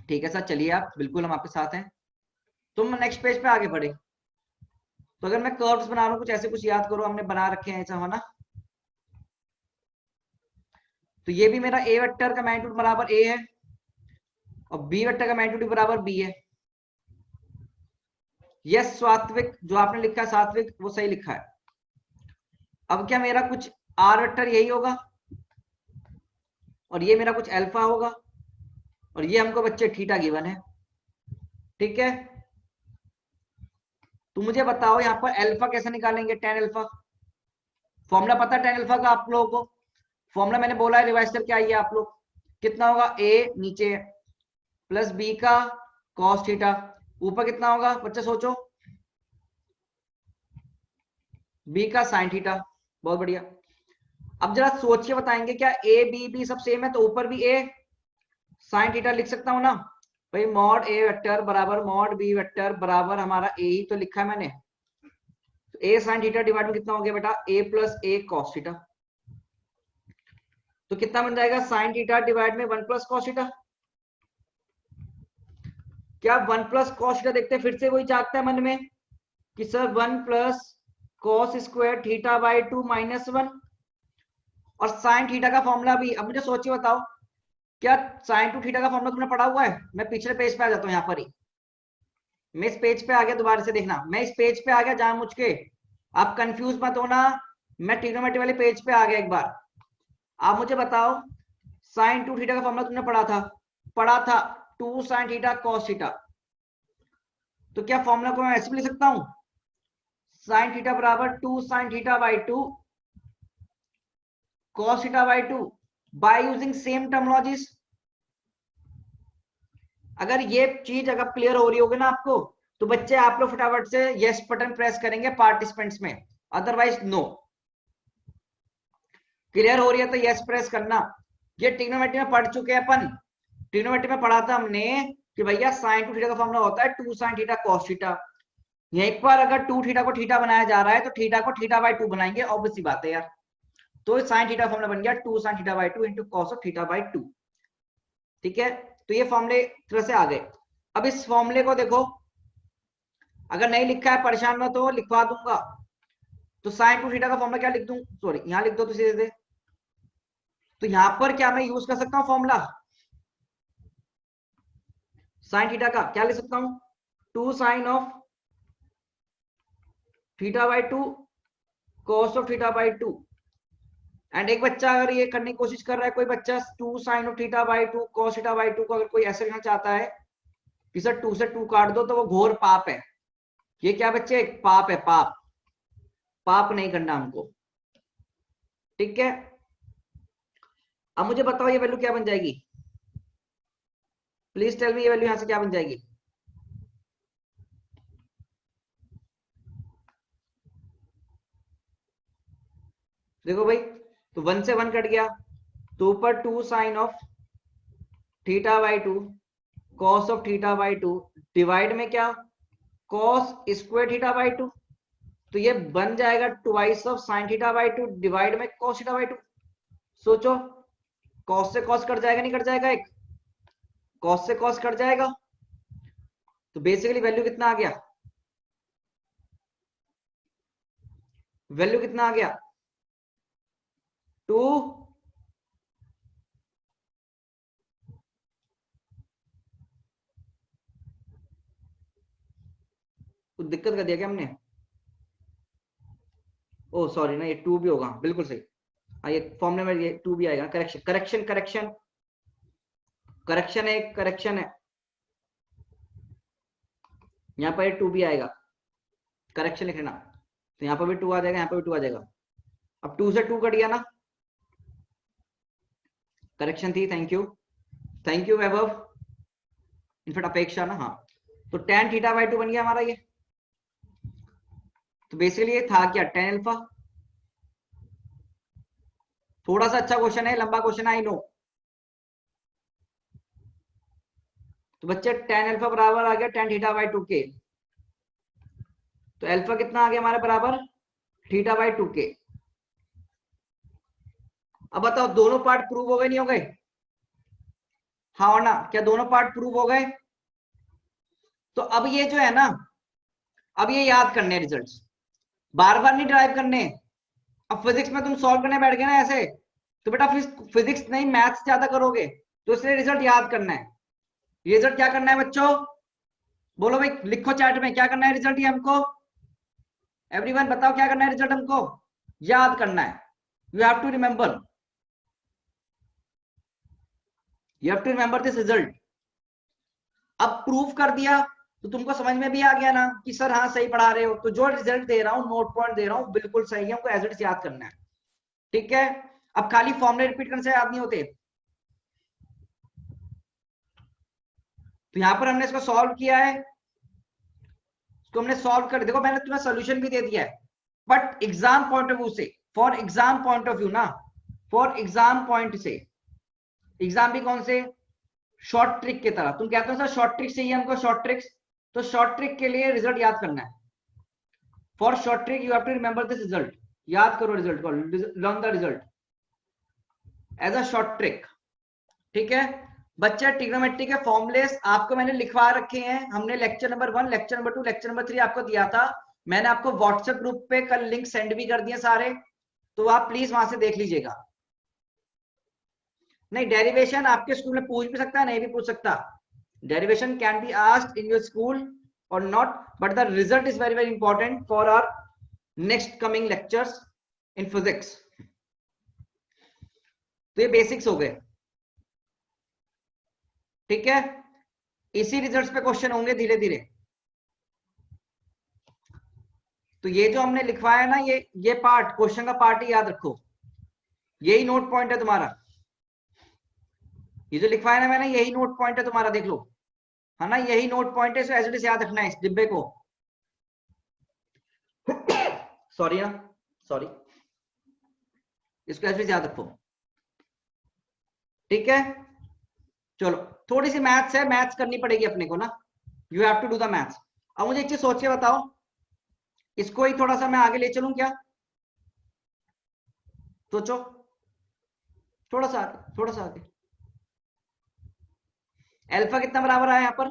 ठीक है सर, चलिए आप, बिल्कुल हम आपके साथ हैं। तुम नेक्स्ट पेज पे आगे बढ़े। तो अगर मैं कर्व्स बना रहा हूँ, कुछ ऐसे कुछ याद करो, हमने बना रखे हैं ऐसा, है ना। तो ये भी मेरा ए वेक्टर का मैग्नीट्यूड बराबर ए है और बी वेक्टर का मैग्नीट्यूड बराबर बी है। यस सात्विक, जो आपने लिखा है सात्विक, वो सही लिखा है। अब क्या मेरा कुछ आर वेक्टर यही होगा और ये मेरा कुछ अल्फा होगा और ये हमको बच्चे थीटा गिवन है, ठीक है। तो मुझे बताओ यहाँ पर अल्फा कैसे निकालेंगे, टेन अल्फा। फॉर्मूला पता है टेन अल्फा का आप लोगों को? फॉर्मूला मैंने बोला है, रिवाइज करके आइए आप लोग। कितना होगा, ए नीचे प्लस बी का कॉस थीटा, ऊपर कितना होगा बच्चे सोचो, बी का साइन थीटा। बहुत बढ़िया। अब जरा सोच के बताएंगे, क्या ए बी बी सब सेम है, तो ऊपर भी ए साइन थीटा लिख सकता हूं ना भाई। मॉड ए वेक्टर बराबर मॉड बी वेक्टर बराबर हमारा ए ही तो लिखा है मैंने। तो ए साइन थीटा डिवाइड में कितना हो गया बेटा, ए प्लस ए कॉस थीटा। तो कितना बन जाएगा, साइन थीटा डिवाइड में वन प्लस कॉस थीटा। क्या वन प्लस कॉस थीटा देखते हैं, फिर से वही जागता है मन में कि sir one plus cos square theta by to minus one, और साइन थीटा का फॉर्मूला भी। अब मुझे सोचिए बताओ, क्या साइन टू थीटा का फॉर्मूला तुमने पढ़ा हुआ है? मैं पिछले पेज पे आ जाता हूँ, यहाँ पर ही मैं इस पेज पे आ गया, दोबारा से देखना, मैं इस पेज पे आ गया जहां मुझ के, आप कंफ्यूज मत होना, मैं ट्रिग्नोमेट्री वाले पेज पे आ गया एक बार। आप मुझे बताओ, साइन टू थीटा का फॉर्मूला तुमने पढ़ा था two sine theta cos theta. तो क्या फॉर्मूला को मैं ऐसे भी लिख सकता हूं, साइन थीटा बराबर two sine theta by two cos theta by 2 by using same terminologies। अगर ये चीज अगर क्लियर हो रही होगी ना आपको, तो बच्चे आप लोग फटाफट से यस बटन प्रेस करेंगे पार्टिसिपेंट्स में, अदरवाइज नो। क्लियर हो रही है तो यस प्रेस करना। ये ट्रिग्नोमेट्री में पढ़ चुके हैं अपन, ट्रिग्नोमेट्री में पढ़ा था हमने कि भैया साइन टू थीटा का फॉर्मूला होता है two sine theta cos theta. यहीं पर अगर टू थीटा को थीटा बनाया जा रहा है तो थीटा को थीटा बाई टू बनाएंगे, ऑब्वियस सी बात है यार। तो साइन थीटा फॉर्मूला बन गया two sine theta by two into cos of theta by two, ठीक है। तो ये फॉर्मूले तरह से आ गए। अब इस फॉर्मूले को देखो, अगर नहीं लिखा है परेशान मत हो, लिखवा दूंगा। तो साइन टू थीटा का फॉर्मूला क्या लिख दूं, सॉरी यहां लिख दो तो सीधे। तो यहां पर क्या मैं यूज कर सकता हूं फॉर्मूला साइन थीटा का, क्या लिख सकता हूं, two sine of theta by two cos of theta by two. And एक बच्चा अगर ये करने की कोशिश कर रहा है, कोई बच्चा two sine of theta by two cos theta by two को अगर कोई ऐसे लिखना चाहता है कि सर टू से टू काट दो, तो वो घोर पाप है। ये क्या बच्चे, पाप है, पाप। पाप नहीं करना हमको, ठीक है। अब मुझे बताओ ये वैल्यू क्या बन जाएगी, प्लीज टेल मी, ये वैल्यू यहां से क्या बन जाएगी। देखो भाई, तो वन से वन कट गया, तो ऊपर two sine of theta by two cos of theta by two divide में क्या, cos square theta by two. तो ये बन जाएगा twice of sine theta by two divide में कॉस थीटा बाई टू। सोचो, कॉस से कॉस कट जाएगा, नहीं कट जाएगा, एक कॉस से कॉस कट जाएगा। तो बेसिकली वैल्यू कितना आ गया, वैल्यू कितना आ गया, टू कुछ दिक्कत कर दिया क्या हमने, ओ सॉरी ना, ये टू भी होगा, बिल्कुल सही। हाँ ये फॉर्मूले में ये टू भी आएगा, करेक्शन करेक्शन करेक्शन करेक्शन है, करेक्शन है, यहाँ पर टू भी आएगा, करेक्शन लिखना। तो यहाँ पर भी टू आ जाएगा, यहाँ पर भी टू आ जाएगा। अब टू से टू कट गया ना, करेक्शन थी, थैंक यू वैभव, इनफेक्ट अपेक्षा ना, हाँ। तो टेन थीटा बाई टू बन गया हमारा ये। तो बेसिकली ये था क्या, टेन अल्फा। थोड़ा सा अच्छा क्वेश्चन है, लंबा क्वेश्चन आई नो। तो बच्चे टेन अल्फा बराबर आ गया टेन थीटा बाई टू के। तो अल्फा कितना आ गया हमारे बराबर, थीटा बाई टू के। अब बताओ दोनों पार्ट प्रूव हो गए, नहीं हो गए, हाँ और ना, क्या दोनों पार्ट प्रूव हो गए? तो अब ये जो है ना, अब ये याद करने रिजल्ट्स, बार बार नहीं ड्राइव करने। अब फिजिक्स में तुम सॉल्व करने बैठ गए ना ऐसे, तो बेटा फिजिक्स नहीं मैथ्स ज्यादा करोगे, तो इसलिए रिजल्ट याद करना है। रिजल्ट क्या करना है बच्चों? बोलो भाई, लिखो चैट में क्या करना है रिजल्ट ये हमको। एवरीवन बताओ क्या करना है रिजल्ट हमको? याद करना है। You have to remember, you have to remember this result. अब प्रूफ कर दिया तो तुमको समझ में भी आ गया ना कि सर हाँ सही पढ़ा रहे हो, तो जो रिजल्ट दे रहा हूँ, नोट पॉइंट दे रहा हूँ, बिल्कुल सही है, हमको एज इट इज याद करना है। ठीक है, अब खाली फॉर्मूले रिपीट करने से याद नहीं होते। तो यहां पर हमने इसको सॉल्व किया है, इसको हमने सॉल्व कर, देखो मैंने तुम्हें सोल्यूशन भी दे दिया है, but exam point of view से, for exam point of view ना, फॉर एग्जाम पॉइंट से, एग्जाम भी कौन से, शॉर्ट ट्रिक की तरह। तुम कहते हो सर शॉर्ट ट्रिक चाहिए हमको, शॉर्ट ट्रिक्स, तो शॉर्ट ट्रिक के लिए रिजल्ट याद करना है। For short trick you have to remember this result, याद करो रिजल्ट को, learn the result as a short trick. ठीक है बच्चे, ट्रिग्नोमेट्री के फॉर्मुलेस आपको मैंने लिखवा रखे हैं, हमने lecture number 1, lecture number 2, lecture number 3 आपको दिया था। मैंने आपको व्हाट्सएप ग्रुप पे कल लिंक सेंड भी कर दिए सारे, तो आप प्लीज वहां से देख लीजिएगा। नहीं, डेरिवेशन आपके स्कूल में पूछ भी सकता है, नहीं भी पूछ सकता। Derivation can be asked in your school और not, but the result is very very important for our next coming lectures in physics. तो ये बेसिक्स हो गए। ठीक है, इसी रिजल्ट्स पे क्वेश्चन होंगे धीरे धीरे। तो ये जो हमने लिखवाया है ना, ये पार्ट क्वेश्चन का पार्ट ही याद रखो, यही नोट पॉइंट है तुम्हारा। ये जो लिखवाया ना मैंने, यही नोट पॉइंट है तुम्हारा, देख लो, है ना, यही नोट पॉइंट है। एज इट इज याद रखना है इस डिब्बे को। सॉरी ना, सॉरी, इसको एज इट इज याद रखो। ठीक है, चलो थोड़ी सी मैथ्स है, मैथ्स करनी पड़ेगी अपने को ना, you have to do the maths. अब मुझे एक चीज सोच के बताओ, इसको ही थोड़ा सा मैं आगे ले चलूं क्या? सोचो, थोड़ा सा आगे, थोड़ा सा आगे। अल्फा कितना बराबर आया यहाँ पर?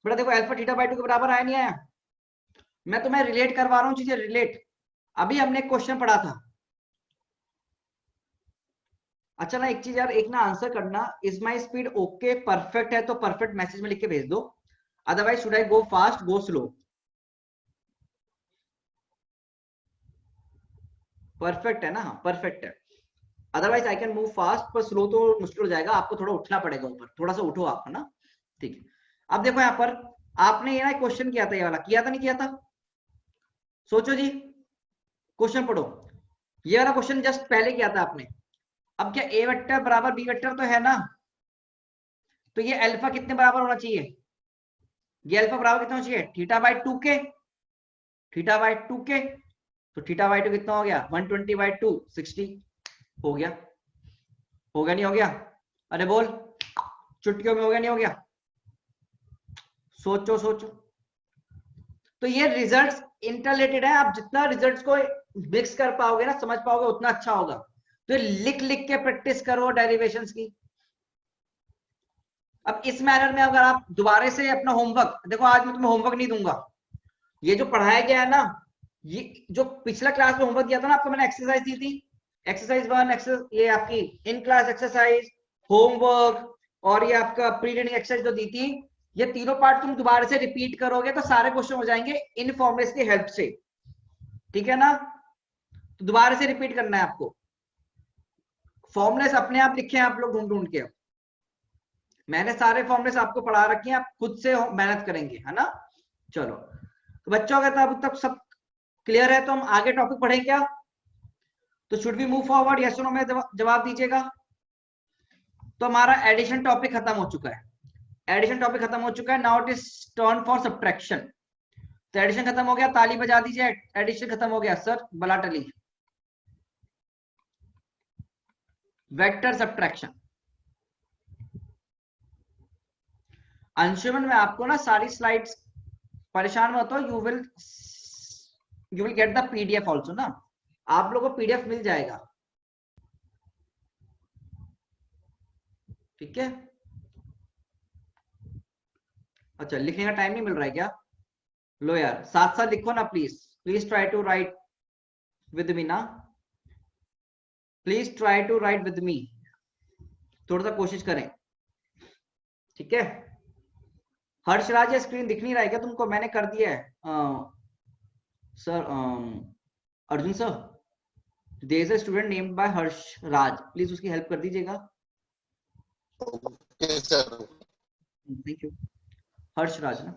बेटा देखो, अल्फा थीटा बाई 2 के बराबर आया नहीं आया? मैं तुम्हें रिलेट करवा रहा हूँ चीजें, रिलेट। अभी हमने क्वेश्चन पढ़ा था। अच्छा ना, एक चीज यार, एक ना आंसर करना, is my speed okay perfect है तो परफेक्ट मैसेज में लिख के भेज दो, otherwise should I go fast go slow? Perfect है ना? हाँ परफेक्ट है, otherwise I can move fast, पर स्लो तो मुश्किल हो जाएगा, आपको थोड़ा उठना पड़ेगा ऊपर, थोड़ा सा उठो आप, है ना? ठीक है, अब देखो यहाँ पर आपने ये ना क्वेश्चन किया था, ये वाला किया था नहीं किया था? सोचो जी, क्वेश्चन पढ़ो, ये वाला क्वेश्चन जस्ट पहले किया था आपने। अब क्या ए वेक्टर बराबर बी वेक्टर तो है ना, तो ये अल्फा कितने बराबर होना चाहिए? ये अल्फा बराबर कितना होना चाहिए? थीटा बाई 2 के, थीटा बाई 2 के, तो थीटा बाई 2 कितना हो गया? 120 बाई 2 60 हो गया। हो गया नहीं हो गया? अरे बोल, चुटकियों में हो गया नहीं हो गया? सोचो सोचो। तो ये रिजल्ट्स इंटरलेटेड है, आप जितना रिजल्ट्स को मिक्स कर पाओगे ना, समझ पाओगे, उतना अच्छा होगा। तो लिख लिख के प्रैक्टिस करो डेरिवेशंस की। अब इस मैनर में अगर आप दोबारा से अपना होमवर्क देखो, आज मैं तुम्हें होमवर्क नहीं दूंगा, ये जो पढ़ाया गया है ना, ये जो पिछला क्लास में होमवर्क दिया था ना आपको, मैंने एक्सरसाइज दी थी, एक्सरसाइज 1, ये आपकी इन क्लास एक्सरसाइज, होमवर्क, और ये आपका प्री रीडिंग एक्सरसाइज जो दी थी, ये तीनों पार्ट तुम दोबारा से रिपीट करोगे तो सारे क्वेश्चन हो जाएंगे इन फॉर्मुलेस की हेल्प से। ठीक है ना? तो दोबारा से रिपीट करना है आपको, फॉर्मुलेस अपने आप लिखे हैं आप लोग ढूंढ ढूंढ के, मैंने सारे फॉर्मुलेस आपको पढ़ा रखे हैं, आप खुद से मेहनत करेंगे, है ना? चलो, तो बच्चों अगर अब तक सब क्लियर है तो हम आगे टॉपिक पढ़ें क्या? तो should we move forward, yes और नो में जवाब दीजिएगा। तो हमारा एडिशन टॉपिक खत्म हो चुका है, एडिशन टॉपिक खत्म हो चुका है, now it is turn for subtraction. तो एडिशन खत्म हो गया, ताली बजा दीजिए, एडिशन खत्म हो गया सर, बलाटली। वेक्टर सब्ट्रैक्शन, अंशुमन में आपको ना सारी स्लाइड्स, परेशान मत हो, you will get the PDF also ना, आप लोगों को पीडीएफ मिल जाएगा। ठीक है, अच्छा लिखने का टाइम नहीं मिल रहा है क्या? लो यार साथ साथ लिखो ना please, please try to write with me ना, please try to write with me, थोड़ा सा कोशिश करें, ठीक है। हर्षराज स्क्रीन दिख नहीं रहा है क्या तुमको? मैंने कर दिया है sir, Arjun sir, there is a student named by Harshraj, please उसकी हेल्प कर दीजिएगा। Okay sir, thank you. Harshraj ना,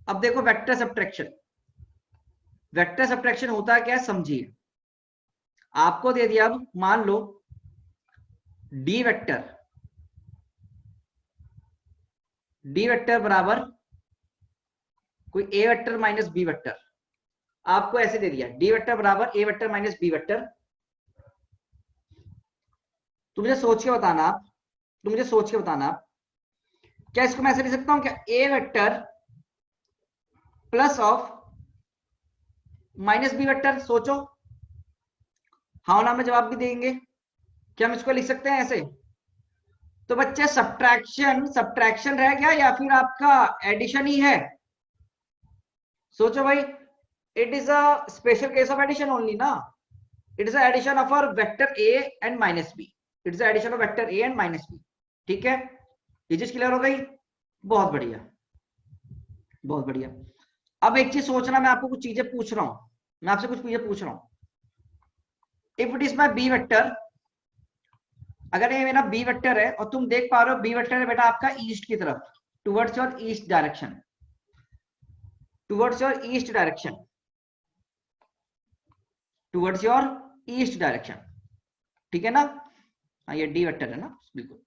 अब देखो वेक्टर सब्ट्रैक्शन, वेक्टर सब्ट्रैक्शन होता क्या है समझिए। आपको दे दिया, अब मान लो डी वेक्टर, डी वेक्टर बराबर कोई ए वेक्टर माइनस बी वेक्टर, आपको ऐसे दे दिया डी वेक्टर बराबर ए वेक्टर माइनस बी वेक्टर। तो मुझे सोच के बताना आप, तो मुझे सोच के बताना आप, क्या इसको मैं ऐसे लिख सकता हूं क्या, A vector plus of minus B vector? सोचो, हाँ ना में जवाब भी देंगे। क्या हम इसको लिख सकते हैं ऐसे? तो बच्चे सब्ट्रैक्शन, सब्ट्रैक्शन रह गया या फिर आपका एडिशन ही है? सोचो भाई, it is a special case of addition only ना, it is addition of our vector A and minus B, it is addition of vector A and minus B, ठीक है। ये चीज क्लियर हो गई? बहुत बढ़िया, बहुत बढ़िया। अब एक चीज सोचना, मैं आपको कुछ चीजें पूछ रहा हूं, मैं आपसे कुछ चीजें पूछ रहा हूं। If it is my B vector, अगर ये मेरा बी वेक्टर है और तुम देख पा रहे हो बी वेक्टर है बेटा आपका ईस्ट की तरफ, towards your east direction, towards your east direction, towards your east direction, ठीक है ना? हाँ ये डी वेक्टर है ना, बिल्कुल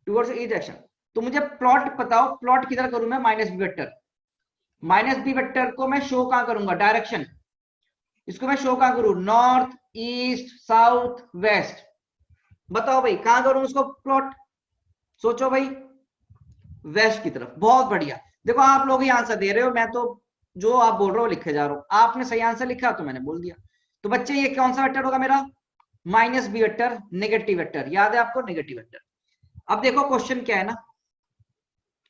टुवर्ड्स ईस्ट डायरेक्शन। तो मुझे प्लॉट बताओ, प्लॉट किधर करूं मैं? Minus B vector, minus B vector को मैं शो कहां करूंगा? डायरेक्शन, इसको मैं शो कहां करूं? नॉर्थ, ईस्ट, साउथ, वेस्ट, बताओ भाई कहां करूं उसको प्लॉट? सोचो भाई, वेस्ट की तरफ। बहुत बढ़िया, देखो आप लोग ही आंसर दे रहे हो, मैं तो जो आप बोल रहे हो लिखे जा रहा हूं। आपने सही आंसर लिखा तो मैंने बोल दिया। तो बच्चे ये कौन सा वेक्टर होगा मेरा? Minus B vector, negative vector, याद है आपको? Negative vector. अब देखो क्वेश्चन क्या है ना,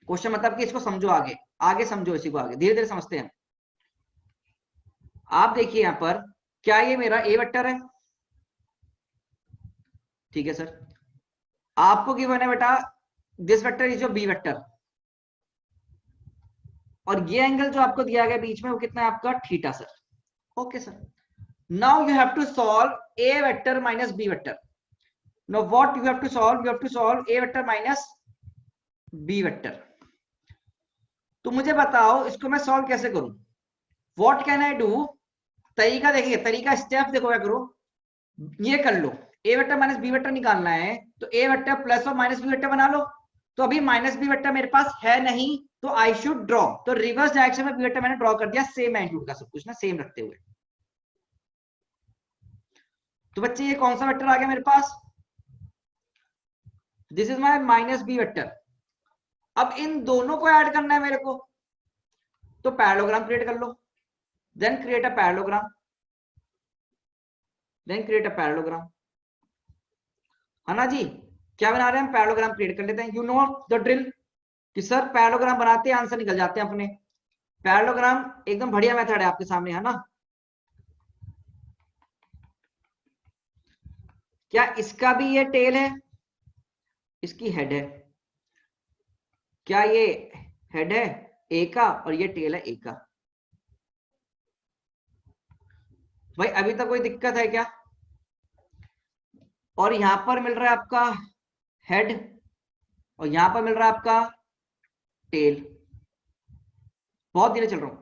क्वेश्चन मतलब कि इसको समझो, आगे आगे समझो, इसी को आगे धीरे धीरे समझते हैं। आप देखिए यहां पर, क्या ये मेरा ए वेक्टर है? ठीक है सर। आपको गिवन है बेटा this vector is your B vector, और ये एंगल जो आपको दिया गया बीच में वो कितना है आपका? Theta sir. Okay sir, now you have to solve A vector minus B vector. Now what you have to solve? You have to solve A vector minus B vector. तो मुझे बताओ इसको मैं सॉल्व कैसे करूं? What can I do? तरीका देखिए, तरीका स्टेप देखो क्या करो, ये कर लो, A vector minus B vector निकालना है तो ए वेक्टर प्लस और माइनस बी वेक्टर बना लो। तो अभी माइनस बी वेक्टर मेरे पास है नहीं, तो आई शुड ड्रॉ, तो रिवर्स डायरेक्शन में बी वेक्टर मैंने ड्रॉ कर दिया, सेम मैग्नीट्यूड का सब कुछ ना, सेम रखते हुए। तो बच्चे ये कौन सा वेक्टर आ गया मेरे पास? This is my minus B vector. अब इन दोनों को ऐड करना है मेरे को, तो पैरेललोग्राम क्रिएट कर लो, then create a parallelogram, then create a parallelogram, है ना जी? क्या बना रहे हैं हम? पैरेललोग्राम क्रिएट कर लेते हैं। यू नो द ड्रिल कि सर पैरेललोग्राम बनाते हैं आंसर निकल जाते हैं अपने। पैरेललोग्राम एकदम बढ़िया मेथड है आपके सामने, है ना? क्या इसका भी ये टेल है, इसकी हेड है? क्या ये हेड है ए का और ये टेल है ए का? भाई अभी तक कोई दिक्कत है क्या? और यहां पर मिल रहा है आपका हेड और यहां पर मिल रहा है आपका टेल। बहुत धीरे चल रहा हूं।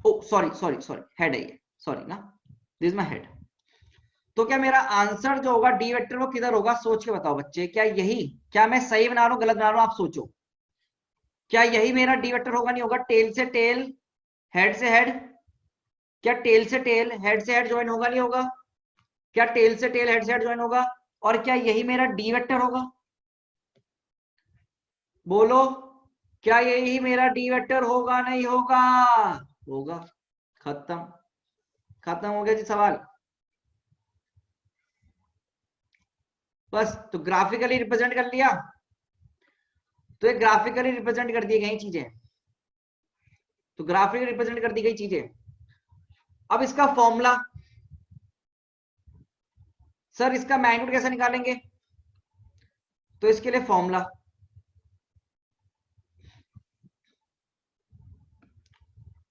ओ सॉरी सॉरी सॉरी, हेड है ये, सॉरी ना, दिस इज माय हेड। तो क्या मेरा आंसर जो होगा डी वेक्टर वो किधर होगा? सोच के बताओ बच्चे, क्या यही, क्या मैं सही बना रहा हूं गलत बना रहा हूं? आप सोचो, क्या यही मेरा डी वेक्टर होगा? नहीं होगा? टेल से टेल, हेड से हेड, क्या टेल से टेल हेड से हेड ज्वाइन होगा? नहीं होगा? क्या टेल से टेल हेड से हेड ज्वाइन होगा? और क्या यही मेरा डी वेक्टर होगा? बोलो, क्या यही मेरा डी वेक्टर होगा? नहीं होगा? होगा। खत्म, खत्म हो गया जी सवाल। बस तो ग्राफिकली रिप्रेजेंट कर लिया, तो ये ग्राफिकली रिप्रेजेंट कर दी गई चीजें, तो ग्राफिकली रिप्रेजेंट कर दी गई चीजें। अब इसका फॉर्मूला, सर इसका मैग्नीट्यूड कैसे निकालेंगे, तो इसके लिए फॉर्मूला,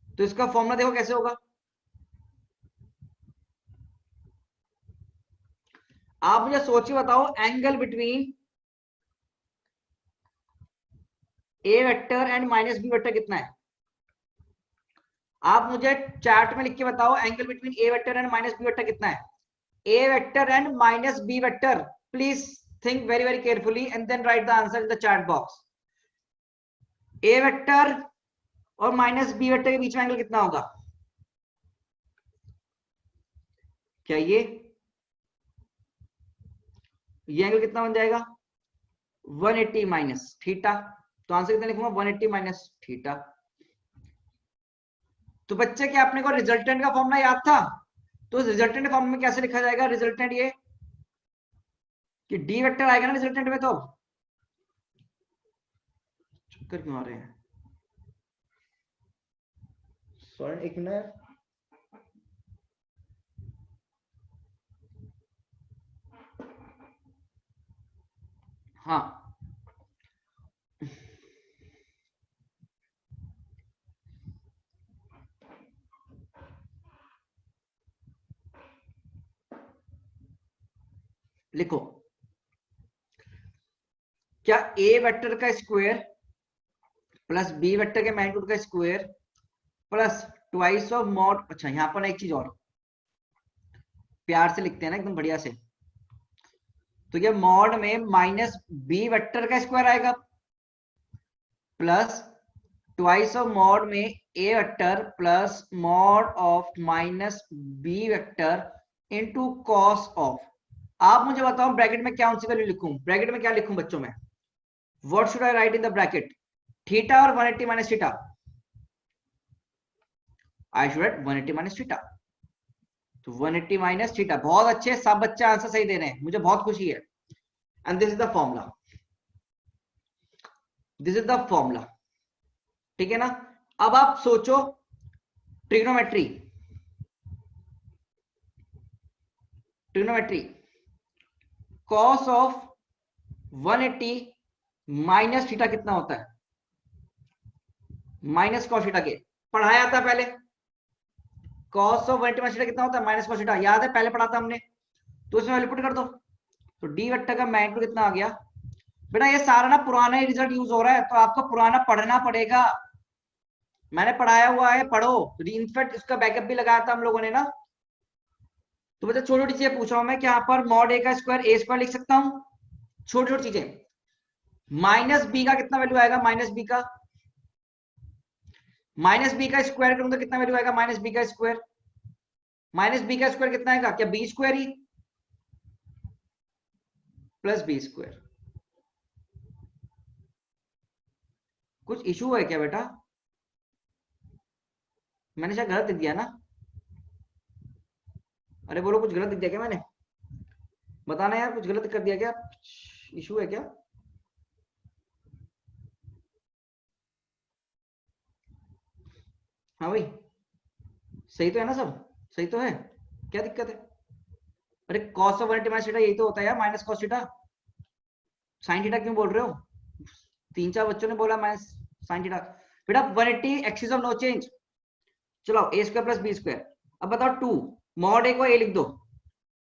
तो इसका फॉर्मूला देखो कैसे होगा। आप मुझे सोचिए बताओ, angle between A vector and minus B vector कितना है। आप मुझे चार्ट में लिख के बताओ, angle between A vector and minus B vector कितना है। A vector and minus B vector, please think very carefully and then write the answer in the chat box. A vector और माइनस बी वेक्टर के बीच में एंगल कितना होगा, क्या ये एंगल कितना बन जाएगा 180 माइनस थीटा, तो आंसर कितना लिखूंगा 180 माइनस थीटा। तो बच्चे क्या आपने को रिजल्टेंट का फॉर्मूला याद था, तो रिजल्टेंट फॉर्म में कैसे लिखा जाएगा रिजल्टेंट, ये कि डी वेक्टर आएगा ना रिजल्टेंट में, तो चक्कर क्यों आ रहे हैं, सॉरी एक मिनट, हाँ लिखो, क्या ए वेक्टर का स्क्वायर प्लस बी वेक्टर के मैग्नीट्यूड का square plus twice of mod, अच्छा यहां पर एक चीज और प्यार से लिखते हैं ना एकदम बढ़िया से, तो ये मॉड में माइनस बी वेक्टर का स्क्वायर आएगा प्लस ट्वाइस ऑफ मॉड में A vector plus mod of minus B vector into cos of. आप मुझे बताओ ब्रैकेट में क्या सी वैल्यू लिखूं, ब्रैकेट में क्या लिखूं बच्चों में, what should I right in the bracket, theta और 180 minus theta, I should write 180 minus theta, तो 180 माइनस थीटा। बहुत अच्छे, सब बच्चे आंसर सही दे रहे हैं, मुझे बहुत खुशी है। And this is the formula, this is the formula, ठीक है ना। अब आप सोचो trigonometry, trigonometry cos of 180 minus theta कितना होता है, माइनस कॉस थीटा के पढ़ाया था पहले, कॉस ऑफ 180 माइनस थीटा कितना होता है माइनस कॉस थीटा, याद है पहले पढ़ा था हमने, तो इसमें वैल्यू पुट कर दो, तो डी वेक्टर का मैग्नीट्यूड कितना आ गया। बेटा ये सारा ना पुराना ही रिजल्ट यूज हो रहा है, तो आपको पुराना पढ़ना पड़ेगा, मैंने पढ़ाया हुआ है पढ़ो, इनफैक्ट इसका बैकअप भी लगाया था हम लोगों ने ना। तो बच्चा छोटी छोटी चीजें पूछ रहा हूं मैं, कि यहाँ पर मॉड ए का स्क्वायर ए स्क्वायर लिख सकता हूँ, छोटी छोटी चीजें। माइनस बी का कितना वैल्यू आएगा, माइनस बी का, माइनस बी का स्क्वायर करूंगा कितना वैल्यू आएगा माइनस बी का स्क्वायर, माइनस बी का स्क्वायर कितना आएगा, क्या बी स्क्वायर ही प्लस बी स्क्वायर। कुछ इशू है क्या बेटा, मैंने शायद गलत लिख दिया ना, अरे बोलो कुछ गलत लिख दिया क्या मैंने, बताना यार कुछ गलत कर दिया क्या, इशू है क्या। हाँ भाई सही तो है ना, सब सही तो है, क्या दिक्कत है। अरे कॉस ऑफ 180 माइनस थीटा यही तो होता है यार, minus cos theta, sine theta क्यों बोल रहे हो, तीन चार बच्चों ने बोला माइनस साइन थीटा। बेटा 180 एक्सिस ऑफ नो चेंज, चलो ए स्क्वायर प्लस बी स्क्वायर। अब बताओ 2 मॉड ए को ए लिख दो,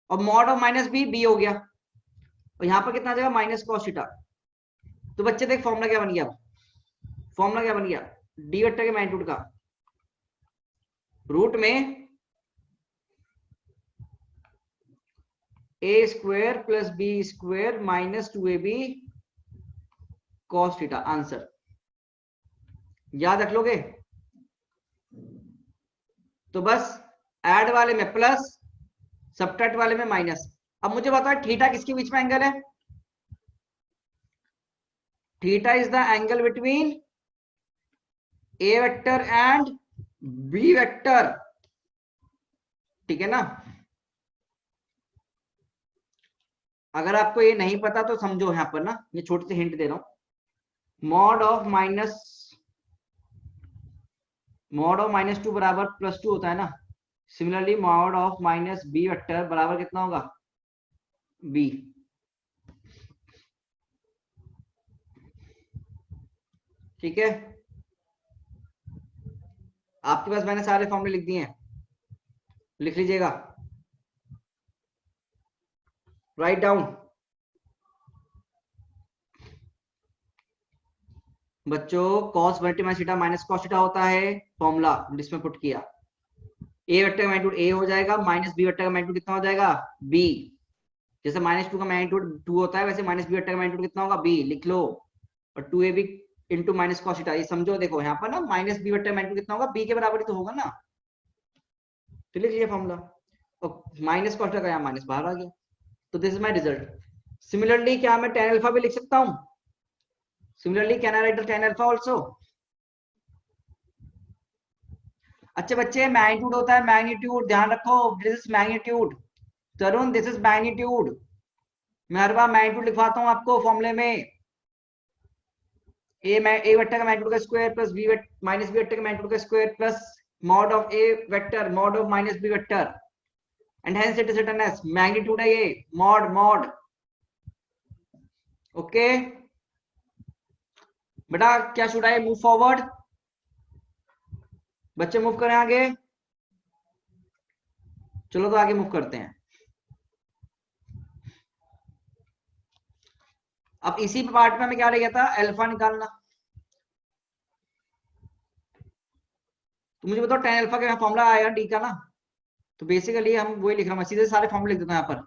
और mod of minus B B हो गया, और यहां पर कितना आ जाएगा माइनस कॉस थीटा। तो बच्चे देख फॉर्मूला क्या बन गया, फॉर्मूला क्या बन गया, डी वेक्टर के मैग्नीट्यूड का रूट में A square plus B square minus 2ab cos theta, answer याद रख लोगे। तो बस ऐड वाले में प्लस, सब्ट्रैक्ट वाले में माइनस। अब मुझे बताओ थीटा किसके बीच में एंगल है, theta is the angle between A vector and B vector, ठीक है ना। अगर आपको ये नहीं पता तो समझो यहाँ पर ना, ये छोटी सी हिंट दे रहा हूं। मॉड ऑफ -2 बराबर +2 होता है ना। Similarly mod of -b vector बराबर कितना होगा, b। ठीक है, आपके पास मैंने सारे फॉर्मूले लिख दिए हैं, लिख लीजिएगा, राइट डाउन। बच्चों cos multiply theta minus cos theta होता है फॉर्मूला जिसमें पुट किया। ए वेक्टर का मैग्नीट्यूड ए हो जाएगा, माइनस बी वेक्टर का मैग्नीट्यूड कितना हो जाएगा, बी। जैसे -2 का मैग्नीट्यूड 2 होता है, वैसे माइनस बी वेक्टर का मैग्नीट्यूड कितना होगा, बी, लिख लो। और 2ab into minus cos theta, ये समझो, देखो यहाँ पर ना माइनस बी वेक्टर का मैग्नीट्यूड कितना होगा, बी के बराबर ही तो होगा ना, तो लिख लीजिए फॉर्मूला। और माइनस cos थीटा का यहाँ माइनस बाहर आ गया, तो this is my result. Similarly क्या मैं tan अल्फा भी लिख सकता हूँ? Similarly can I write the tan alpha also? अच्छे बच्चे, मैग्नीट्यूड होता है मैग्नीट्यूड, ध्यान रखो, this is magnitude. Tarun, this is magnitude. मैं हर बार मैग्नीट्यूड लिखवाता हूँ आपको फॉर्मूले में। ए वेक्टर का मैग्नीट्यूड का square plus B minus B vector का मैग्नीट्यूड का square plus mod of A vector mod of minus B vector, and hence it is written as magnitude है ये, मॉड मॉड। ओके बेटा, क्या शुड आई मूव फॉरवर्ड? बच्चे मूव करें आगे, चलो तो आगे मूव करते हैं। अब इसी पार्ट में हमें क्या रह गया था, अल्फा निकालना। तो मुझे बताओ tan अल्फा का फॉर्मूला आएगा डी का ना, तो बेसिकली हम वही लिख रहा हूँ, सीधे सारे फॉर्मूले लिख देता हूँ यहाँ पर।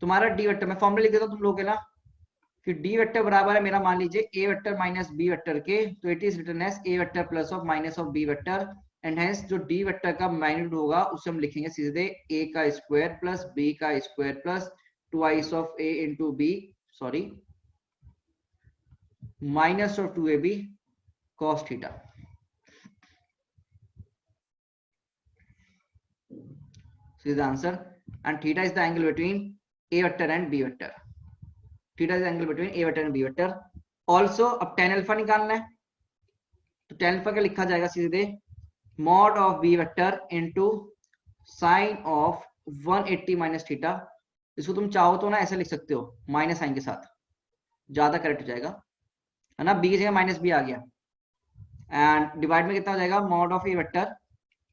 तुम्हारा डी वेक्टर, मैं फॉर्मूला लिख देता हूँ तुम लोग के ना, कि डी वेक्टर बराबर है मेरा, मान लीजिए A vector minus B vector के, तो it is written as A vector plus of minus of B vector, and hence जो डी वेक्टर का मैग्नीट्यूड होगा उसे हम लिखेंगे सीधे ए का स्क्वायर प्लस बी का square plus twice of A into B, sorry, minus of 2ab cos theta. So is the answer, and theta is the angle between a vector and b vector. Theta is the angle between a vector and b vector. Also अब tan अल्फा निकालना है, तो tan अल्फा क्या लिखा जाएगा सीधे, mod of b vector into sin of 180 minus theta. इसको तुम चाहो तो ना ऐसे लिख सकते हो, माइनस साइन के साथ, ज्यादा करेक्ट हो जाएगा, है ना। b की जगह माइनस बी आ गया, एंड डिवाइड में कितना हो जाएगा, mod of a vector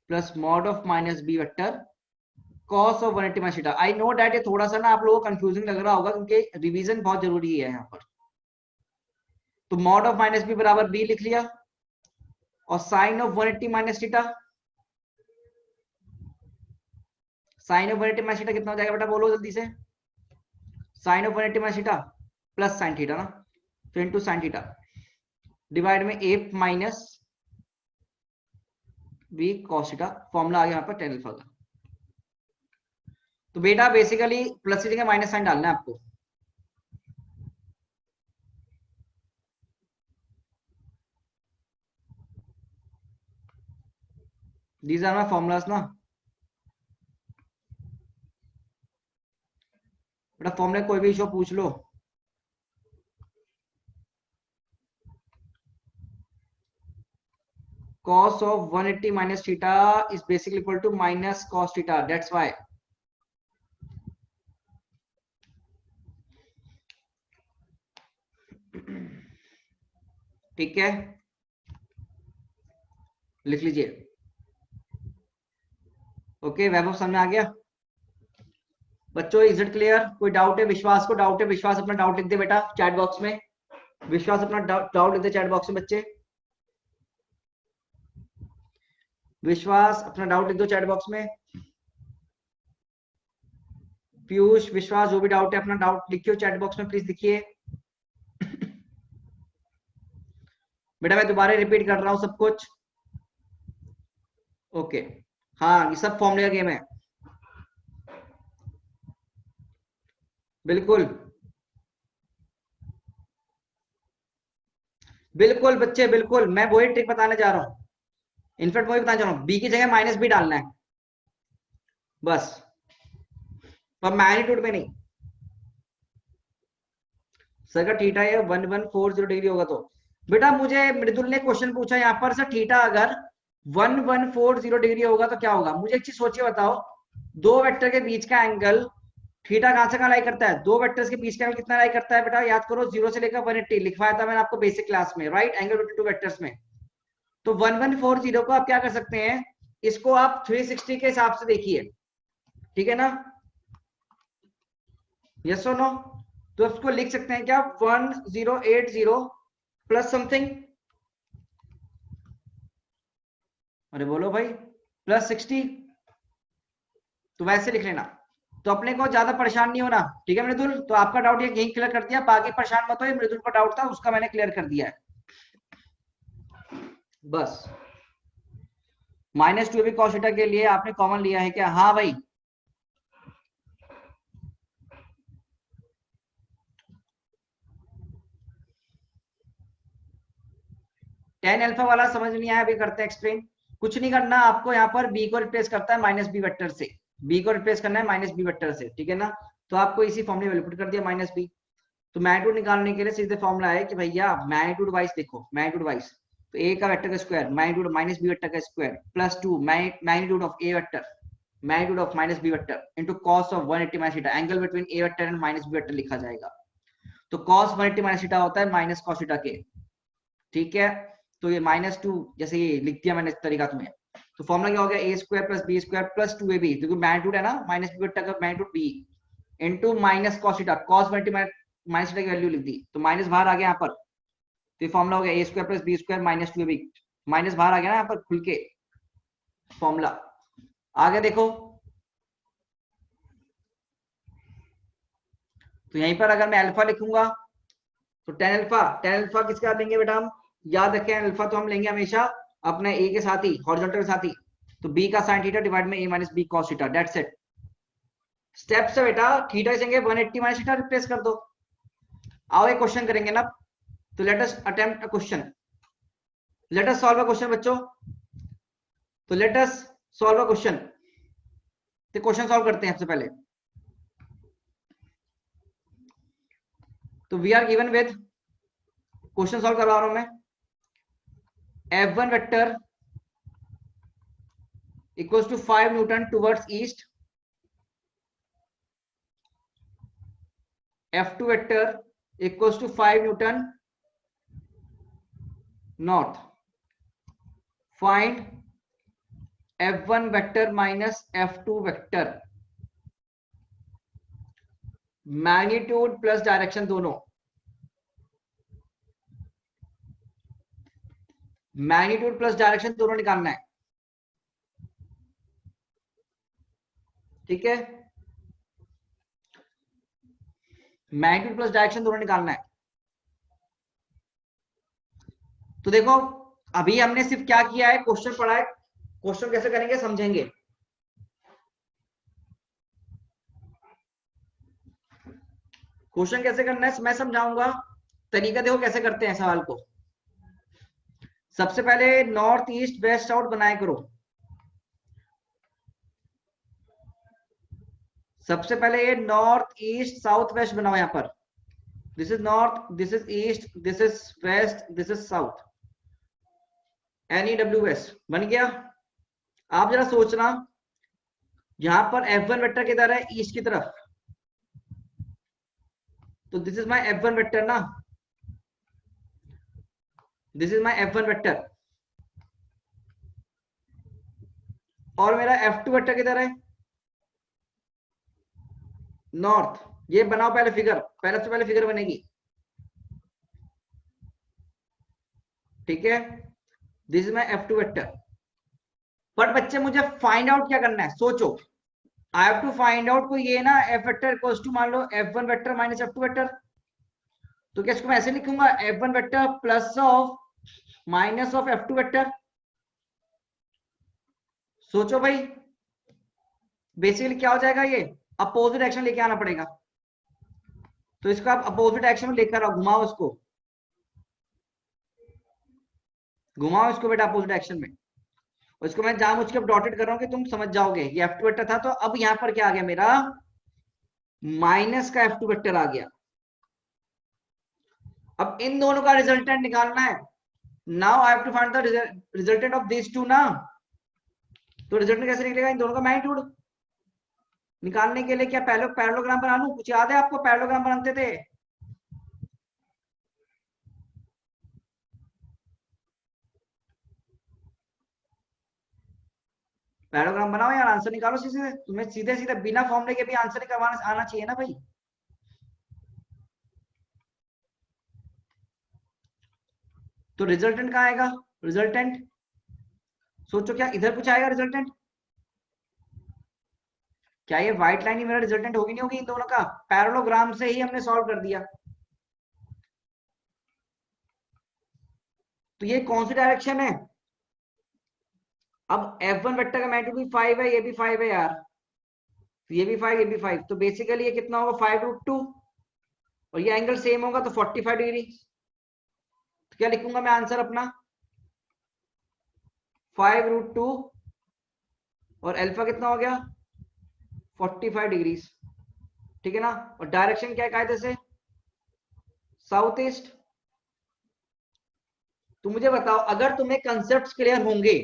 plus mod of minus b vector cos of 180 minus theta. I know that ये थोड़ा सा ना आप लोगों को कंफ्यूजिंग लग रहा होगा, क्योंकि रिवीजन बहुत जरूरी है यहाँ पर। तो मॉड ऑफ माइनस बी बराबर बी लिख लिया, और sine of 180 minus theta, sine of 180 minus theta कितना हो जाएगा बेटा, बोलो जल्दी से। Sine of 180 minus theta plus sine theta ना, तो इनटू साइन थीटा डिवाइड में A minus B cos theta. Formula आ गया यहाँ पर tan अल्फा का। तो बेटा बेसिकली प्लस की जगह माइनस साइन डालना है आपको। दीज आर माय फॉर्मूलास ना बेटा, फॉर्मूले कोई भी इशू पूछ लो। cos of 180 minus theta is basically equal to minus cos theta, that's why। ठीक है, लिख लीजिए। ओके वैभव, समझ आ गया बच्चों? Is it clear? कोई डाउट है? विश्वास को डाउट है? विश्वास अपना डाउट लिख दे बेटा चैट बॉक्स में। विश्वास अपना डाउट लिख दे चैट बॉक्स में बच्चे। विश्वास अपना डाउट लिख दो चैट बॉक्स में। पीयूष, विश्वास, जो भी डाउट है अपना डाउट लिखियो चैट बॉक्स में, प्लीज लिखिए। बेटा मैं दोबारा रिपीट कर रहा हूं सब कुछ। ओके हाँ, ये सब फॉर्मूले का गेम है, बिल्कुल बिल्कुल बच्चे, बिल्कुल मैं वही ट्रिक बताने जा रहा हूँ। इनफैक्ट वही बताना चाह रहा हूँ, बी की जगह माइनस बी डालना है बस, पर मैग्नीट्यूड में नहीं। सर का थीटा ये 1140 डिग्री होगा। तो बेटा मुझे मृदुल ने क्वेश्चन पूछा यहाँ पर, सर थीटा अगर 1140 डिग्री होगा तो क्या होगा? मुझे एक चीज सोचिए बताओ, दो वेक्टर के बीच का एंगल थीटा कहां से कहां लाई करता है? दो वेक्टर्स के बीच का एंगल कितना लाई करता है बेटा? याद करो, 0 से लेकर 180 लिखवाया था मैंने आपको बेसिक क्लास में, right? Angle between two vectors में। तो 1140 को आप क्या कर सकते हैं, इसको आप 360 के हिसाब से देखिए, ठीक है ना? यस और नो? तो इसको लिख सकते हैं क्या, 1080 प्लस समथिंग, अरे बोलो भाई, प्लस 60। तो वैसे लिख लेना, तो अपने को ज्यादा परेशान नहीं होना, ठीक है मृदुल? तो आपका डाउट ये यही क्लियर कर दिया, बाकी परेशान मत हो, ये मृदुल का डाउट था, उसका मैंने क्लियर कर दिया है बस। -2 भी cos थीटा के लिए आपने कॉमन लिया है क्या? हाँ भाई, टेन अल्फा वाला समझ नहीं आया, अभी करते हैं एक्सप्लेन। कुछ नहीं करना आपको, यहाँ पर बी को रिप्लेस करता है -b वेक्टर से, बी को रिप्लेस करना है -b वेक्टर से, ठीक है ना? तो आपको इसी फॉर्मूले में पुट कर दिया -b। तो मैग्नीट्यूड निकालने के लिए सीधे फॉर्मूला है कि भैया मैग्नीट्यूड वाइज देखो, मैग्नीट्यूड वाइज तो ए का वेक्टर का स्क्वायर मैग्नीट्यूड -b वेक्टर का square plus 2 magnitude of A vector magnitude of -b vector into cos of 180 minus theta, angle between A vector and -b vector लिखा जाएगा। तो cos 180 माइनस थीटा होता है माइनस cos थीटा के, ठीक है? तो ये -2 जैसे ये लिख दिया मैंने इस तरीका तुम्हें। तो फॉर्मूला क्या हो गया, A square plus B square plus 2ab, क्योंकि मैग्नीट्यूड है ना -b वेक्टर का magnitude b into minus cos theta, cos 180 minus theta की वैल्यू लिख दी, तो माइनस बाहर आ गया यहाँ पर। तो फॉर्मूला हो गया A square plus B square minus 2ab, minus बाहर आ गया ना यहाँ पर खुल के फॉर्मूला। आगे देखो, तो यहीं पर अगर मैं अल्फा लिखूंगा तो टेन अल्फा किसके साथ लेंगे बेटा हम? याद रखें, अल्फा तो हम लेंगे हमेशा अपने ए के साथ ही, हॉरिजॉन्टल के साथ ही। तो बी का साइन थीटा डिवाइड में A minus B cos theta, that's it. Step से बेटा थीटा की जगह 180 माइनस थीटा रिप्लेस कर दो। आओ एक क्वेश्चन करेंगे ना, तो let us attempt a question, let us solve a question बच्चों। तो let us solve a question, तो क्वेश्चन सॉल्व करते हैं सबसे पहले। तो we are given with, question solve करवा रहा हूं मैं। F1 vector equals to 5 newton towards east, F2 vector equals to 5 newton north. Find F1 vector minus F2 vector, magnitude plus direction दोनों, मैग्नीट्यूड प्लस डायरेक्शन दोनों निकालना है, ठीक है? मैग्नीट्यूड प्लस डायरेक्शन दोनों निकालना है। तो देखो अभी हमने सिर्फ क्या किया है, क्वेश्चन पढ़ा है, क्वेश्चन कैसे करेंगे समझेंगे। क्वेश्चन कैसे करना है मैं समझाऊंगा, तरीका देखो कैसे करते हैं सवाल को। सबसे पहले नॉर्थ ईस्ट वेस्ट साउथ बनाया करो, सबसे पहले ये नॉर्थ ईस्ट साउथ वेस्ट बनाओ। यहां पर this is north, this is east, this is west, this is south, NEWS बन गया। आप जरा सोचना, यहां पर F1 वेक्टर किधर है, ईस्ट की तरफ, तो this is my F1 vector ना, this is my F1 vector, और मेरा F2 वेक्टर किधर है, नॉर्थ। ये बनाओ पहले फिगर, पहले से पहले फिगर बनेगी, ठीक है? This is my F2 vector. But बच्चे मुझे फाइंड आउट क्या करना है, सोचो। I have to find out को ये ना F वेक्टर इक्वल्स टू मान लो F1 vector minus F2 vector. तो क्या इसको मैं ऐसे लिखूंगा, F1 vector plus of minus of F2 vector? सोचो भाई, बेसिकली क्या हो जाएगा, ये अपोजिट एक्शन लेके आना पड़ेगा। तो इसको आप अपोजिट एक्शन में लेकर आओ, घुमाओ इसको, घुमाओ इसको बेटा अपोजिट एक्शन में। और इसको मैं जानबूझ के डॉटेड कर रहा हूं कि तुम समझ जाओगे। ये F2 वेक्टर था, तो अब यहां पर क्या आ गया, मेरा माइनस का F2 वेक्टर आ गया, अब इन दोनों का रिजल्टेंट निकालना है। Now I have to find the resultant of this two ना। तो रिजल्टेंट कैसे निकलेगा? इन दोनों का मैग्नीट्यूड निकालने के लिए क्या पैरेललोग्राम बना लूं? कुछ याद है आपको पैरेललोग्राम बनाते थे? पैरेललोग्राम बनाओ यार, आंसर निकालो सीधे। तुम्हें सीधे सीधे बिना फॉर्मूले के भी आंसर निकालना आना चाहिए ना भाई। तो रिजल्टेंट कहाँ आएगा? रिजल्टेंट सोचो, क्या इधर कुछ आएगा रिजल्टेंट? क्या ये व्हाइट लाइन ही मेरा रिजल्टेंट होगी नहीं होगी इन दोनों का? पैरेललोग्राम से ही हमने सॉल्व कर दिया। तो ये कौन सी डायरेक्शन है? अब F1 वेक्टर का मैग्नीट्यूड भी 5 है, ये भी 5 है यार, तो ये भी 5, ये भी 5, तो बेसिकली ये कितना होगा? 5√2, और ये एंगल सेम होगा तो 45 डिग्री। तो क्या लिखूंगा मैं आंसर अपना? 5√2 और अल्फा कितना हो गया? 45 डिग्री, ठीक है ना। और डायरेक्शन क्या है कायदे से? South east. तो मुझे बताओ, अगर तुम्हें कंसेप्ट्स क्लियर होंगे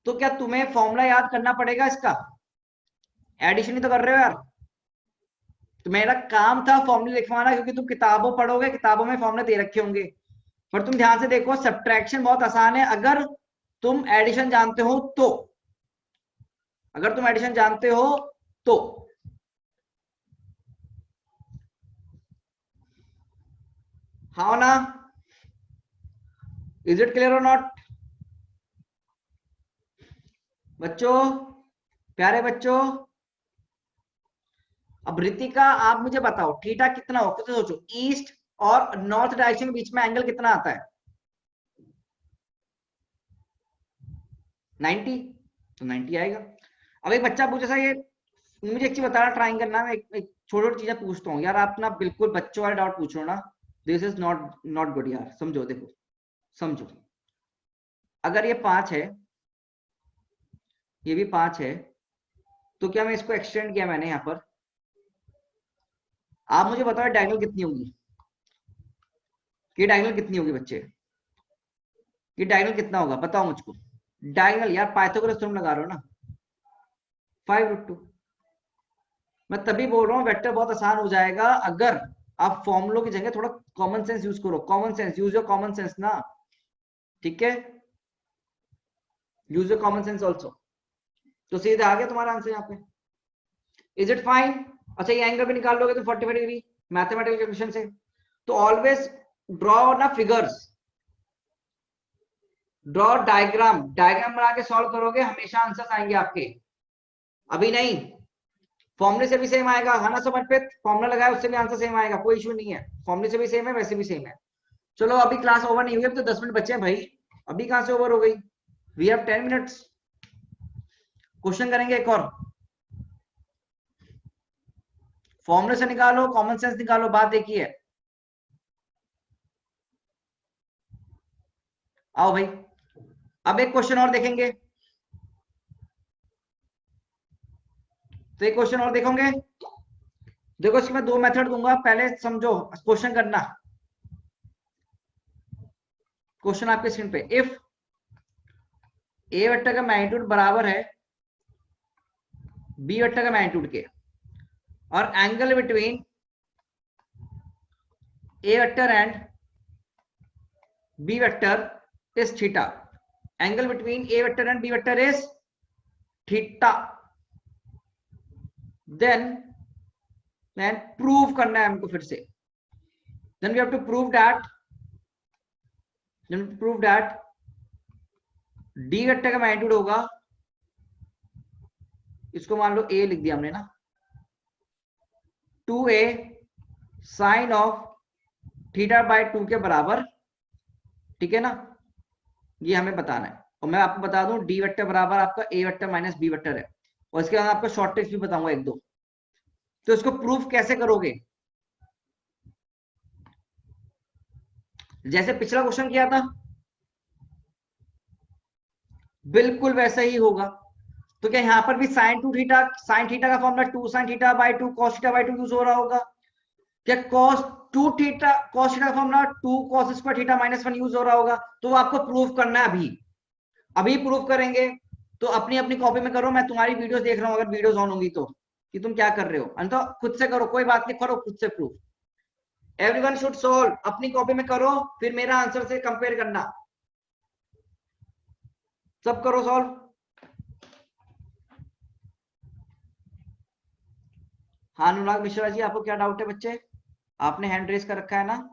तो क्या तुम्हें फॉर्मूला याद करना पड़ेगा इसका? एडिशन ही तो कर रहे हो यार। तो मेरा काम था फॉर्मूले लिखवाना, क्योंकि तुम किताबों पढ़ोगे, किताबों में फॉर्मूले दे रखे होंगे। पर तुम ध्यान से देखो, सब्ट्रैक्शन बहुत आसान है अगर तुम एडिशन जानते हो तो। अगर तुम एडिशन जानते हो तो। हाँ ना? इज इट क्लियर और नॉट बच्चों, प्यारे बच्चों? अब रितिका, आप मुझे बताओ थीटा कितना हो? तो सोचो, ईस्ट और नॉर्थ डायरेक्शन के बीच में एंगल कितना आता है? 90, तो 90 आएगा। अब एक बच्चा पूछे, ये मुझे एक चीज बताना, ट्राई करना। मैं एक छोटी छोटी चीजें पूछता हूँ यार, आप ना बिल्कुल बच्चों वाले डाउट पूछ रहे हो ना, this is not not good यार। समझो, देखो समझो, अगर ये 5 है, ये भी 5 है, तो क्या मैं इसको एक्सटेंड किया मैंने यहां पर? आप मुझे बताओ डायगोनल कितनी होगी? ये डायगोनल कितनी होगी बच्चे? ये डायगोनल कितना होगा बताओ मुझको? डायगोनल यार, पाइथागोरस तुम लगा रहे हो ना, 5√2। मैं तभी बोल रहा हूँ वेक्टर बहुत आसान हो जाएगा अगर आप फॉर्मुलों की जगह थोड़ा कॉमन सेंस यूज करो। Common sense, use your common sense ना, ठीक है? Use your common sense also. तो सीधे आ गया तुम्हारा आंसर यहाँ पे। Is it fine? अच्छा, ये एंगल भी निकाल लोगे तो 45 डिग्री मैथमेटिकल कैलकुलेशन से। तो ऑलवेज ड्रॉ ना फिगर्स, ड्रॉ डायग्राम। डायग्राम बना के सॉल्व करोगे, हमेशा आंसर्स आएंगे आपके। अभी नहीं, फॉर्मूले से भी सेम आएगा, है ना समर्पित? फॉर्मूला लगाया उससे भी आंसर सेम आएगा, कोई इशू नहीं है। फॉर्मूले से भी सेम है, वैसे भी सेम है। चलो अभी क्लास ओवर नहीं हुई, अब तो 10 मिनट बचे हैं भाई। अभी कहां से ओवर हो गई? We have 10 minutes. क्वेश्चन करेंगे एक और, फॉर्मूले से निकालो, कॉमन सेंस निकालो, बात देखिए। आओ भाई, अब एक क्वेश्चन और देखेंगे। तो एक क्वेश्चन और देखोगे। देखो, इसमें मैं 2 मेथड दूंगा, पहले समझो, क्वेश्चन करना। क्वेश्चन आपके स्क्रीन पे, इफ ए वेक्टर का मैग्नीट्यूड बराबर है बी वेक्टर का मैग्नीट्यूड के, और angle between A vector and B vector is theta, angle between A vector and B vector is theta, then prove करना है हमको फिर से। Then we have to prove that D vector का मैग्नीट्यूड होगा, इसको मान लो ए लिख दिया हमने ना, 2a sign of theta by 2 के बराबर, ठीक है ना? ये हमें बताना है। और मैं आपको बता दूं, डी वेक्टर बराबर आपका ए वेक्टर माइनस बी वेक्टर है। और इसके बाद आपको शॉर्ट ट्रिक्स भी बताऊंगा एक दो। तो इसको प्रूफ कैसे करोगे? जैसे पिछला क्वेश्चन किया था, बिल्कुल वैसा ही होगा। तो क्या यहां पर भी साइन 2 थीटा, साइन थीटा का formula 2 sine theta by 2 cos theta by 2 use हो रहा होगा? क्या cos 2 theta cos theta formula 2 cos square theta -1 use हो रहा होगा, तो वो आपको प्रूफ करना है अभी। अभी प्रूफ करेंगे। तो अपनी अपनी कॉपी में करो, मैं तुम्हारी वीडियोस देख रहा हूँ, अगर वीडियोस ऑन होंगी तो, कि तुम क्या कर रहे हो, तो खुद से करो, कोई बात नहीं, करो खुद से प्रूफ। एवरीवन शुड सॉल्व, अपनी कॉपी में करो, फिर मेरा आंसर से कंपेयर करना। सब करो सॉल्व। हाँ अनुराग मिश्रा जी, आपको क्या डाउट है बच्चे? आपने हैंड रेस कर रखा है ना?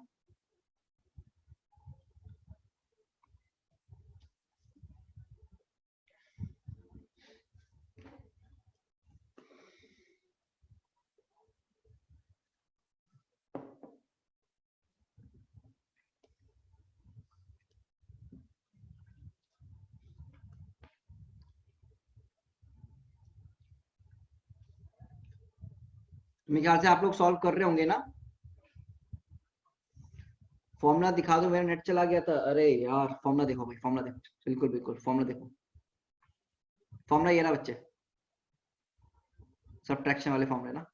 मेरे ख्याल से आप लोग सॉल्व कर रहे होंगे ना। फॉर्मूला दिखा दो, मेरा नेट चला गया था, अरे यार फॉर्मूला देखो भाई, फॉर्मूला देखो, बिल्कुल बिल्कुल फॉर्मूला देखो। फॉर्मूला ये ना बच्चे, सब्ट्रैक्शन वाले फॉर्मूले ना।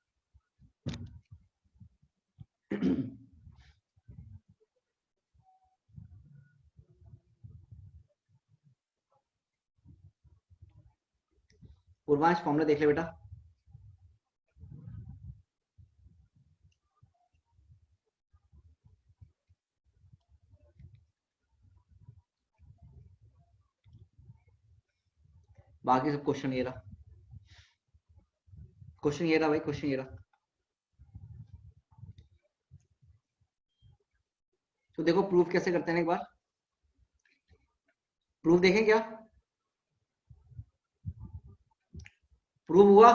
पूर्वांश फॉर्मूला देख ले बेटा। बाकी सब क्वेश्चन ये रहा, क्वेश्चन ये रहा भाई, क्वेश्चन ये रहा। तो देखो प्रूफ कैसे करते हैं एक बार, प्रूफ देखें क्या? प्रूफ हुआ?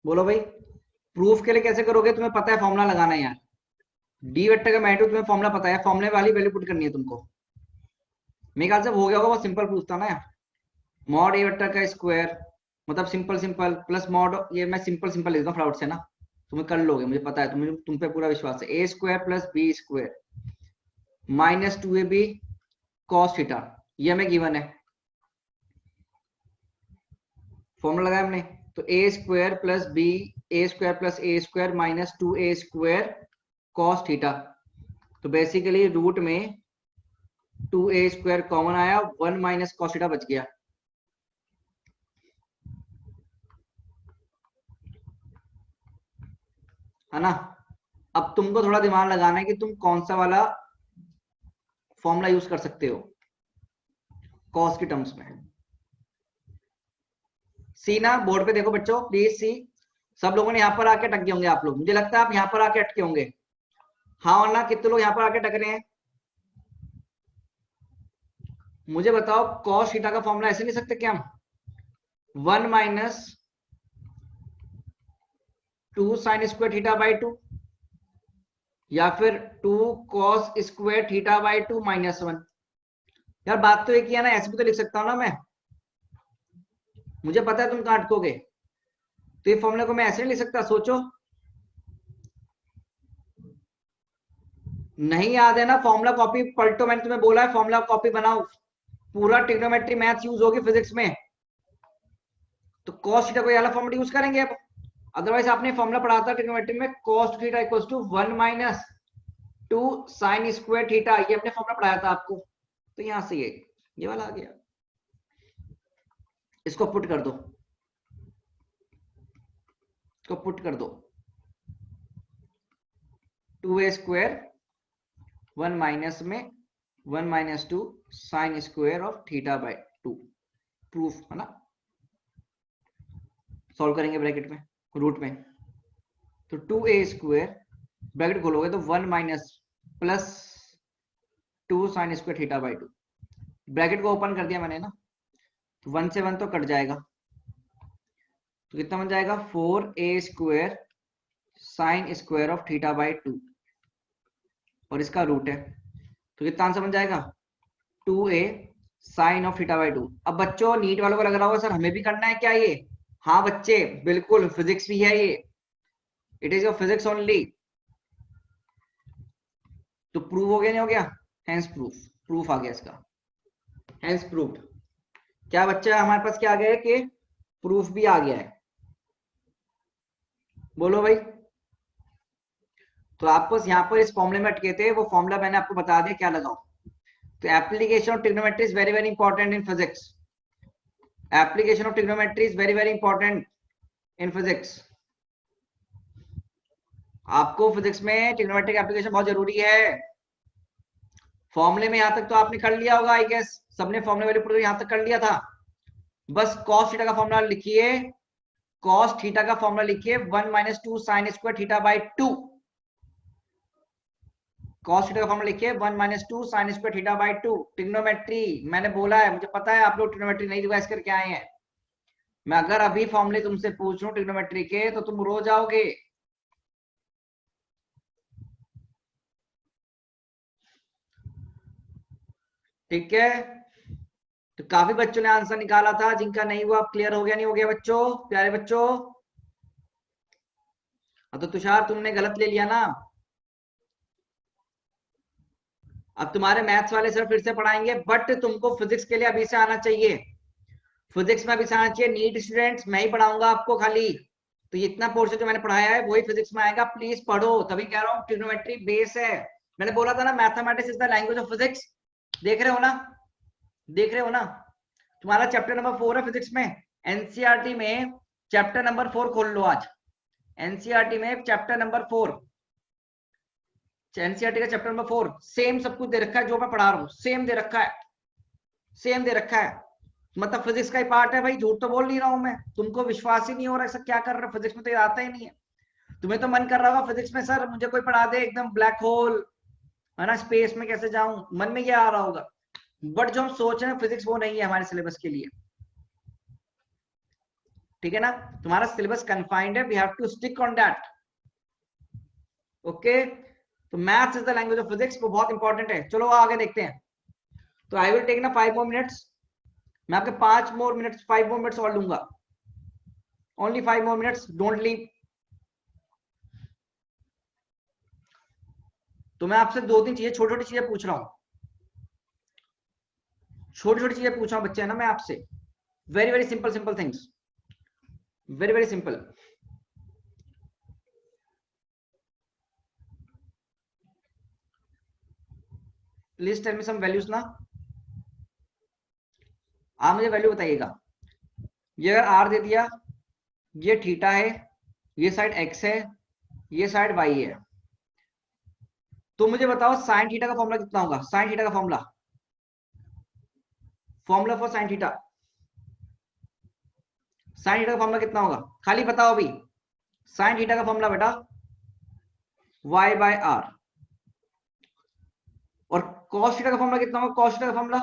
बोलो भाई। प्रूफ के लिए कैसे करोगे? तुम्हें पता है फॉर्मूला लगाना है यार। डी वेक्टर का मैग्नीट्यूड तुम्हें फॉर्मूला पता है, फॉर्मूले वाली वैल्यू पुट करनी है तुमको। मेरे ख्याल से हो गया होगा, बहुत सिंपल प्रूफ था ना यार। मॉड ए वेक्टर का स्क्वायर, मतलब सिंपल सिंपल प्लस मॉड, ये मैं सिंपल सिंपल लिखता हूँ फ्राउड से ना, तुम्हें कर लोगे, मुझे पता है, तुम पे पूरा विश्वास है। A square plus B square minus 2ab cos theta, ये हमें गिवन है, फॉर्मूला लगाया हमने। तो A square plus B, A square plus A square minus 2a square cos theta. तो बेसिकली रूट में 2a स्क्वायर कॉमन आया, 1 माइनस कॉस थीटा बच गया, है ना। अब तुमको थोड़ा दिमाग लगाना है कि तुम कौन सा वाला फॉर्मूला यूज कर सकते हो कॉस के टर्म्स में। सी ना, बोर्ड पे देखो बच्चों प्लीज, सी। सब लोगों ने यहाँ पर आके अटक गए होंगे, आप लोग, मुझे लगता है आप यहाँ पर आके अटके होंगे। हाँ और ना, कितने लोग यहाँ पर आके अटक रहे हैं? मुझे बताओ, कॉस थीटा का फॉर्मूला ऐसे नहीं सकते क्या हम? 1 minus 2 sine square theta by 2, या फिर 2 कॉस स्क्वायर थीटा बाई 2 -1। यार बात तो एक ही है ना, ऐसे भी तो लिख सकता हूँ ना मैं, मुझे पता है तुम कहाँ अटकोगे। तो ये फॉर्मूले को मैं ऐसे नहीं लिख सकता, सोचो। नहीं याद है ना, फॉर्मूला कॉपी पलटो, मैंने तुम्हें बोला है फॉर्मूला कॉपी बनाओ, पूरा ट्रिग्नोमेट्री मैथ्स यूज होगी फिजिक्स में। तो कॉस थीटा कोई अलग फॉर्मूला यूज करेंगे अब, अदरवाइज आपने फॉर्मूला पढ़ा था ट्रिग्नोमेट्री में, cos theta equals to 1 minus 2 sine square theta, ये हमने फॉर्मूला पढ़ाया था आपको। तो यहां से ये वाला आ गया, इसको पुट कर दो, इसको पुट कर दो, 2a स्क्वायर 1 माइनस में 1 minus 2 sine square of theta by 2, proof है ना। सॉल्व करेंगे ब्रैकेट में, रूट में, तो 2a स्क्वायर ब्रैकेट खोलोगे तो 1 minus plus 2 sine square theta by 2, bracket को ओपन कर दिया मैंने ना, तो 1 से 1 तो कट जाएगा, तो कितना बन जाएगा 4a square sine square of theta by 2, और इसका रूट है, तो कितना आंसर बन जाएगा 2a sign of theta by 2। अब बच्चों नीट वालों को लग रहा होगा सर हमें भी करना है क्या ये? हाँ बच्चे बिल्कुल, फिजिक्स भी है ये, it is your physics only. तो प्रूव हो गया नहीं हो गया? हेंस प्रूफ, प्रूफ आ गया इसका, हेंस प्रूव्ड। क्या बच्चा हमारे पास क्या आ गया है कि प्रूफ भी आ गया है, बोलो भाई। तो आप बस यहाँ पर इस फॉर्मूले में अटके थे, वो फॉर्मूला मैंने आपको बता दिया क्या लगाओ। तो application of trigonometry is very very important in physics. Application of trigonometry is very very important in physics. आपको फिजिक्स में ट्रिग्नोमेट्रिक एप्लीकेशन बहुत जरूरी है। फॉर्मूले में यहां तक तो आपने कर लिया होगा, आई गेस सबने फॉर्मूले वाले पूरे यहां तक कर लिया था। बस कॉस थीटा का फॉर्मूला लिखिए, कॉस थीटा का फॉर्मूला लिखिए 1 minus 2 sine square theta by 2। Cos theta का फॉर्मूला लिखिए 1 minus 2 sine square theta by 2। Trigonometry मैंने बोला है, मुझे पता है आप लोग ट्रिग्नोमेट्री नहीं रिवाइज करके आए हैं। मैं अगर अभी फॉर्मूले तुमसे पूछ लूं ट्रिग्नोमेट्री के तो तुम रो जाओगे। ठीक है, तो काफी बच्चों ने आंसर निकाला था, जिनका नहीं हुआ क्लियर हो गया, नहीं हो गया बच्चों, प्यारे बच्चों? तो तुषार तुमने गलत ले लिया ना। अब तुम्हारे मैथ्स वाले सर फिर से पढ़ाएंगे, बट तुमको फिजिक्स के लिए अभी से आना चाहिए। फिजिक्स में अभी से आना चाहिए। नीट स्टूडेंट्स मैं ही पढ़ाऊंगा आपको खाली, तो ये इतना पोर्शन जो मैंने पढ़ाया है वही फिजिक्स में आएगा। प्लीज पढ़ो, तभी कह रहा हूँ ट्रिग्नोमेट्री बेस है। मैंने बोला था ना mathematics is the language of physics. देख रहे हो ना, देख रहे हो ना? तुम्हारा चैप्टर नंबर 4 है फिजिक्स में। एनसीईआरटी में चैप्टर नंबर 4 खोल लो आज। एनसीईआरटी में चैप्टर नंबर 4, एनसीईआरटी का चैप्टर नंबर 4 सेम सब कुछ दे रखा है, जो मैं पढ़ा रहा हूँ सेम दे रखा है, सेम दे रखा है। मतलब फिजिक्स का ही पार्ट है भाई, झूठ तो बोल नहीं रहा हूं मैं। तुमको विश्वास ही नहीं हो रहा, ऐसा क्या कर रहे हो? फिजिक्स में तो ये आता ही नहीं है। तुम्हें तो मन कर रहा होगा फिजिक्स में सर मुझे कोई पढ़ा दे एकदम ब्लैक होल, है ना, स्पेस में कैसे जाऊं, मन में क्या आ रहा होगा। बट जो हम सोच रहे हैं फिजिक्स वो नहीं है हमारे सिलेबस के लिए। ठीक है ना, तुम्हारा सिलेबस कन्फाइंड है, we have to stick on that. Okay, तो maths is the language of physics, वो बहुत इंपॉर्टेंट है। चलो आगे देखते हैं। तो आई विल टेक ना 5 मोर मिनट्स, मैं आपके 5 मोर मिनट्स 5 मोर मिनट्स और लूंगा। Only 5 more minutes, don't leave. तो मैं आपसे 2-3 चीजें, छोटी छोटी चीजें पूछ रहा हूं, छोटी छोटी चीजें पूछ रहा हूं बच्चे, है ना, मैं आपसे। Very very simple simple things, very very simple. Please tell me some values ना। आप मुझे वैल्यू बताइएगा। ये अगर आर दे दिया, ये थीटा है, ये साइड एक्स है, ये साइड वाई है, तो मुझे बताओ साइन थीटा का फॉर्मूला कितना होगा? साइन थीटा का formula, formula for sine theta, sine theta का फॉर्मूला कितना होगा? खाली बताओ अभी। साइन थीटा का फॉर्मूला बेटा y बाय आर। और कॉस थीटा का फॉर्मूला कितना होगा? कॉस थीटा का फॉर्मूला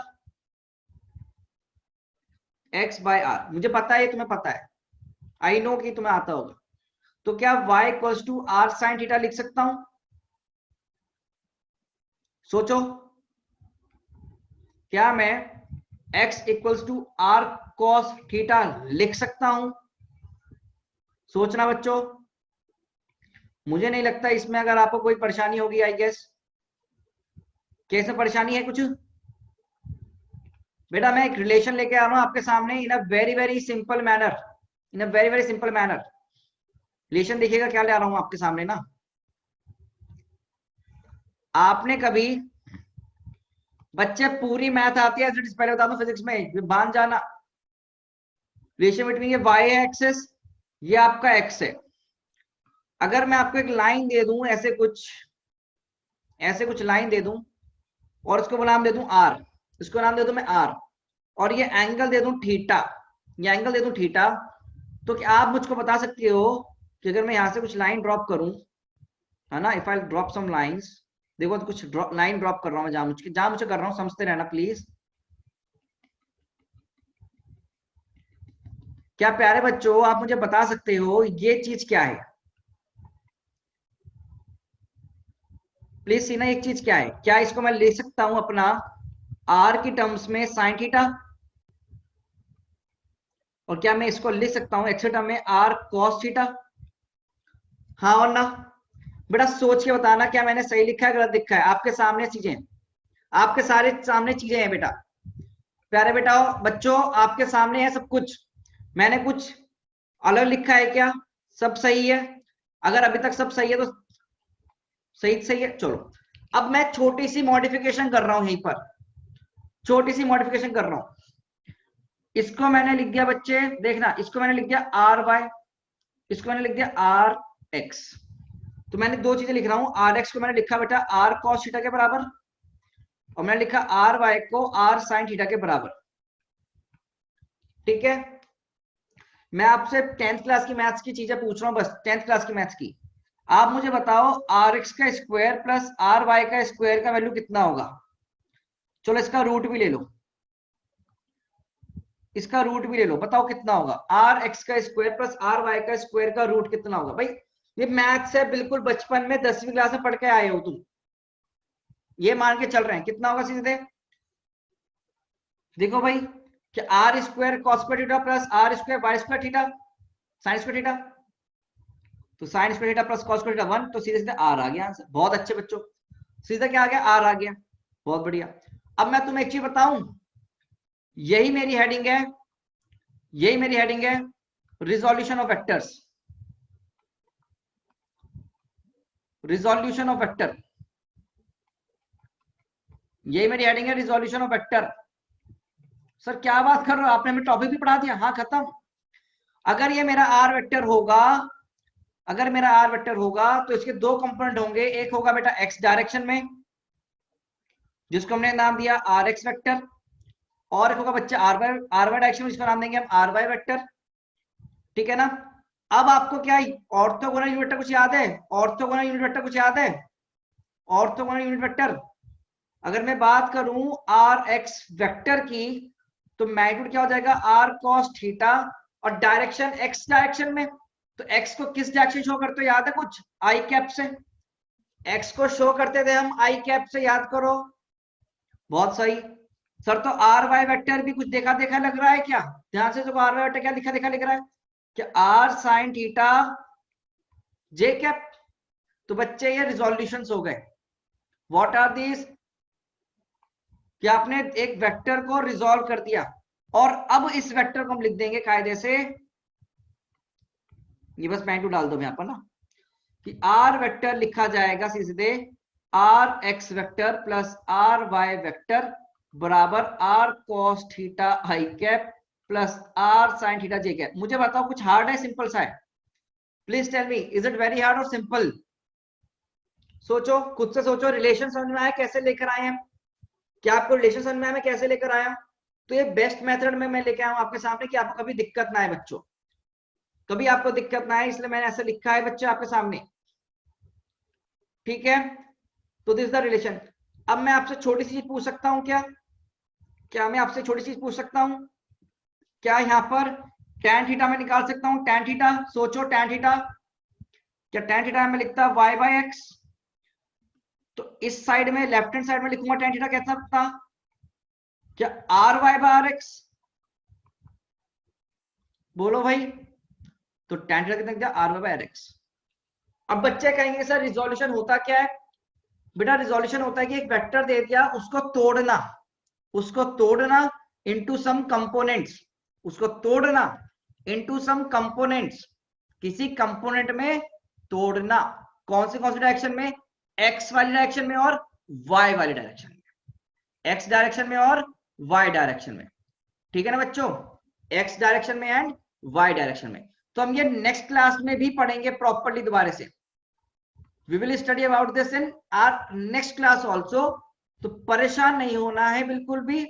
x बाय आर। मुझे पता है, तुम्हें पता है, आई नो कि तुम्हें आता होगा। तो क्या y equals to R sine theta लिख सकता हूं? सोचो, क्या मैं x equals to R cos theta लिख सकता हूं? सोचना बच्चों, मुझे नहीं लगता इसमें अगर आपको कोई परेशानी होगी। आई गेस कैसे परेशानी है कुछ? बेटा मैं एक रिलेशन लेके आ रहा हूं आपके सामने in a very very simple manner, in a very very simple manner. Relation देखिएगा क्या ले आ रहा हूं आपके सामने ना। आपने कभी, बच्चे पूरी मैथ आती है, पहले बता दो फिजिक्स में बांध जाना। रिलेशन बिटवीन ये वाई एक्सेस, ये आपका एक्स है। अगर मैं आपको एक लाइन दे दूं, ऐसे कुछ, ऐसे कुछ लाइन दे दूं और इसको नाम दे दूं आर, इसको नाम दे दूं मैं आर, और ये एंगल दे दूं थीटा, ये एंगल दे दूं थीटा, तो क्या आप मुझको बता सकते हो कि अगर मैं यहां से कुछ लाइन ड्रॉप करूं, है ना, if I drop some lines, देखो तो कुछ लाइन ड्रॉप कर रहा हूं मैं, जहां मुझे कर रहा हूं, समझते रहना प्लीज। क्या प्यारे बच्चों आप मुझे बता सकते हो ये चीज क्या है? प्लीज सीना, एक चीज क्या है? क्या इसको मैं ले सकता हूं अपना आर की टर्म्स में साइन थीटा, और क्या मैं इसको लिख सकता हूं एक्स टर्म में आर कॉस थीटा? हाँ और ना? बेटा सोच के बताना क्या मैंने सही लिखा है गलत लिखा है। आपके सामने चीजें, आपके सारे सामने चीजें हैं बेटा, प्यारे बेटा बच्चों आपके सामने है सब कुछ। मैंने कुछ अलग लिखा है क्या? सब सही है। अगर अभी तक सब सही है तो सही सही है। चलो अब मैं छोटी सी मॉडिफिकेशन कर रहा हूं, यहीं पर छोटी सी मॉडिफिकेशन कर रहा हूं। इसको मैंने लिख दिया बच्चे, देखना, इसको मैंने लिख दिया आर वाई, इसको मैंने लिख दिया आर एक्स। तो मैंने दो चीजें लिख रहा हूं, आर एक्स को मैंने लिखा बेटा आर कॉस थीटा के बराबर, और मैंने लिखा आर वाई को आर साइन थीटा के बराबर। ठीक है, मैं आपसे 10th क्लास की मैथ्स की चीजें पूछ रहा हूं, बस 10th क्लास की मैथ्स की। आप मुझे बताओ आर एक्स का स्क्वायर प्लस आर वाई का स्क्वायर का वैल्यू कितना होगा। चलो इसका रूट भी ले लो, इसका रूट भी ले लो, बताओ कितना होगा। आर एक्स का स्क्वायर प्लस आर वाई का स्क्वायर का रूट कितना होगा। भाई ये मैथ्स है, बिल्कुल बचपन में 10वीं क्लास में पढ़ के आए हो तुम, ये मान के चल रहे हैं। कितना होगा सीधे देखो भाई, कि R square cos square theta plus R square Y square theta sine square theta, तो sine square theta plus cos square theta 1, तो सीधे सीधे आर आ गया आंसर। बहुत अच्छे बच्चों, सीधा क्या आ गया, आर आ गया, बहुत बढ़िया। अब मैं तुम्हें एक चीज बताऊं, यही मेरी हेडिंग है, यही मेरी हेडिंग है, resolution of vectors, resolution of vector, यही मेरी हेडिंग है, रिजोल्यूशन ऑफ वेक्टर। सर क्या बात कर रहे हो, आपने हमें टॉपिक भी पढ़ा दिया। हाँ खत्म। अगर ये मेरा आर वेक्टर होगा, अगर मेरा आर वेक्टर होगा तो इसके दो कंपोनेंट होंगे, एक होगा बेटा एक्स डायरेक्शन में जिसको हमने नाम दिया आर एक्स वेक्टर, और एक होगा बच्चा आर वाई डायरेक्शन में जिसको नाम देंगे हम आर वाई वेक्टर। ठीक है ना। अब आपको क्या ऑर्थोगोनल यूनिट वेक्टर कुछ याद है, ऑर्थोगोनल यूनिट वेक्टर कुछ याद है, ऑर्थोगोनल यूनिट वेक्टर। अगर मैं बात करूं आर एक्स वेक्टर की, तो मैग्नीट्यूड क्या हो जाएगा आर कॉस थीटा, और डायरेक्शन एक्स डायरेक्शन में, तो एक्स को किस डायरेक्शन शो करते हो याद है कुछ, आई कैप से। एक्स को शो करते थे हम आई कैप से, याद करो। बहुत सही सर, तो आर वाई वेक्टर भी कुछ देखा देखा लग रहा है क्या, ध्यान से देखो आर वाई वेक्टर क्या दिखा देखा लग रहा है, कि R sine theta J cap. तो बच्चे ये रिजोल्यूशन हो गए। व्हाट आर दीज, कि आपने एक वेक्टर को रिजोल्व कर दिया, और अब इस वेक्टर को हम लिख देंगे कायदे से, ये बस मैग्नीट्यूड डाल दो यहां पर ना, कि आर वेक्टर लिखा जाएगा सीधे R X vector plus R Y vector बराबर R cos theta I cap plus R sine theta J cap. मुझे बताओ कुछ हार्ड है सिंपल सा है, please tell me, is it very hard और सिंपल। सोचो, खुद से सोचो, रिलेशन समझ में आया कैसे लेकर आए हैं, क्या आपको रिलेशन समझ में आया मैं कैसे लेकर आया। तो ये बेस्ट मेथड में मैं लेके आया हूं आपके सामने, कि आपको कभी दिक्कत ना आए बच्चों, कभी आपको दिक्कत ना आए, इसलिए मैंने ऐसे लिखा है बच्चे आपके सामने। ठीक है, तो दिस द रिलेशन। अब मैं आपसे छोटी सी चीज पूछ सकता हूं क्या, क्या मैं आपसे छोटी सी चीज पूछ सकता हूं, क्या यहाँ पर tan थीटा में निकाल सकता हूं, tan थीटा, सोचो tan थीटा, क्या tan थीटा में लिखता y बाई एक्स, तो इस साइड में लेफ्ट हैंड साइड में लिखूंगा tan थीटा कैसा था, क्या R Y by R X, बोलो भाई। तो tan थीटा कितना दिया R Y by R X. अब बच्चे कहेंगे सर रिजोल्यूशन होता क्या है, बेटा रिजोल्यूशन होता है कि एक वेक्टर दे दिया, उसको तोड़ना, उसको तोड़ना इनटू सम कंपोनेंट्स, उसको तोड़ना इनटू सम कंपोनेंट्स, किसी कंपोनेंट में तोड़ना। कौन से डायरेक्शन में, एक्स वाली डायरेक्शन में और वाई वाली डायरेक्शन में, एक्स डायरेक्शन में और वाई डायरेक्शन में। ठीक है ना बच्चों, एक्स डायरेक्शन में एंड वाई डायरेक्शन में। तो हम ये नेक्स्ट क्लास में भी पढ़ेंगे प्रॉपर्ली दोबारा से, we will study about this in our next class also। तो परेशान नहीं होना है बिल्कुल भी,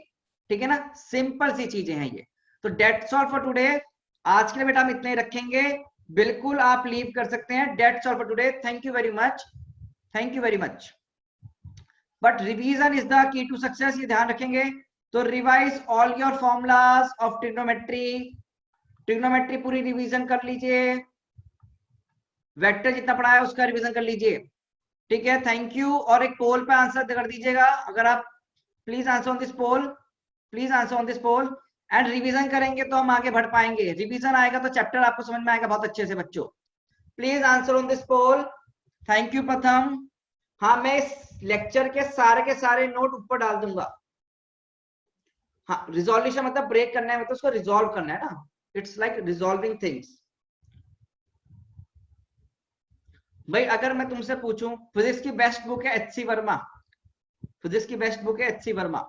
ठीक है ना, सिंपल सी चीजें हैं ये। तो डेट्स ऑल फॉर टुडे, आज के लिए बेटा हम इतने ही रखेंगे, बिल्कुल आप लीव कर सकते हैं। That's all for today, thank you very much, thank you very much. But revision is the key to success, ये ध्यान रखेंगे। तो revise all your formulas of trigonometry, trigonometry पूरी रिवीजन कर लीजिए, वेक्टर जितना पढ़ा है उसका रिवीजन कर लीजिए। ठीक है, थैंक यू। और एक पोल पे आंसर कर दीजिएगा, अगर आप please answer on this poll, please answer on this poll. And revision करेंगे तो हम आगे बढ़ पाएंगे, रिवीजन आएगा तो चैप्टर आपको समझ में आएगा बहुत अच्छे से बच्चों। Please answer on this poll. Thank you Pratham. हाँ मैं इस लेक्चर के सारे नोट ऊपर डाल दूंगा। हाँ रिजोल्यूशन मतलब ब्रेक करना है, मतलब उसको रिजोल्व करना है ना, इट्स लाइक रिजोल्विंग थिंग्स। भाई अगर मैं तुमसे पूछूं फिजिक्स की बेस्ट बुक है एच सी वर्मा, फिजिक्स की बेस्ट बुक है एच सी वर्मा,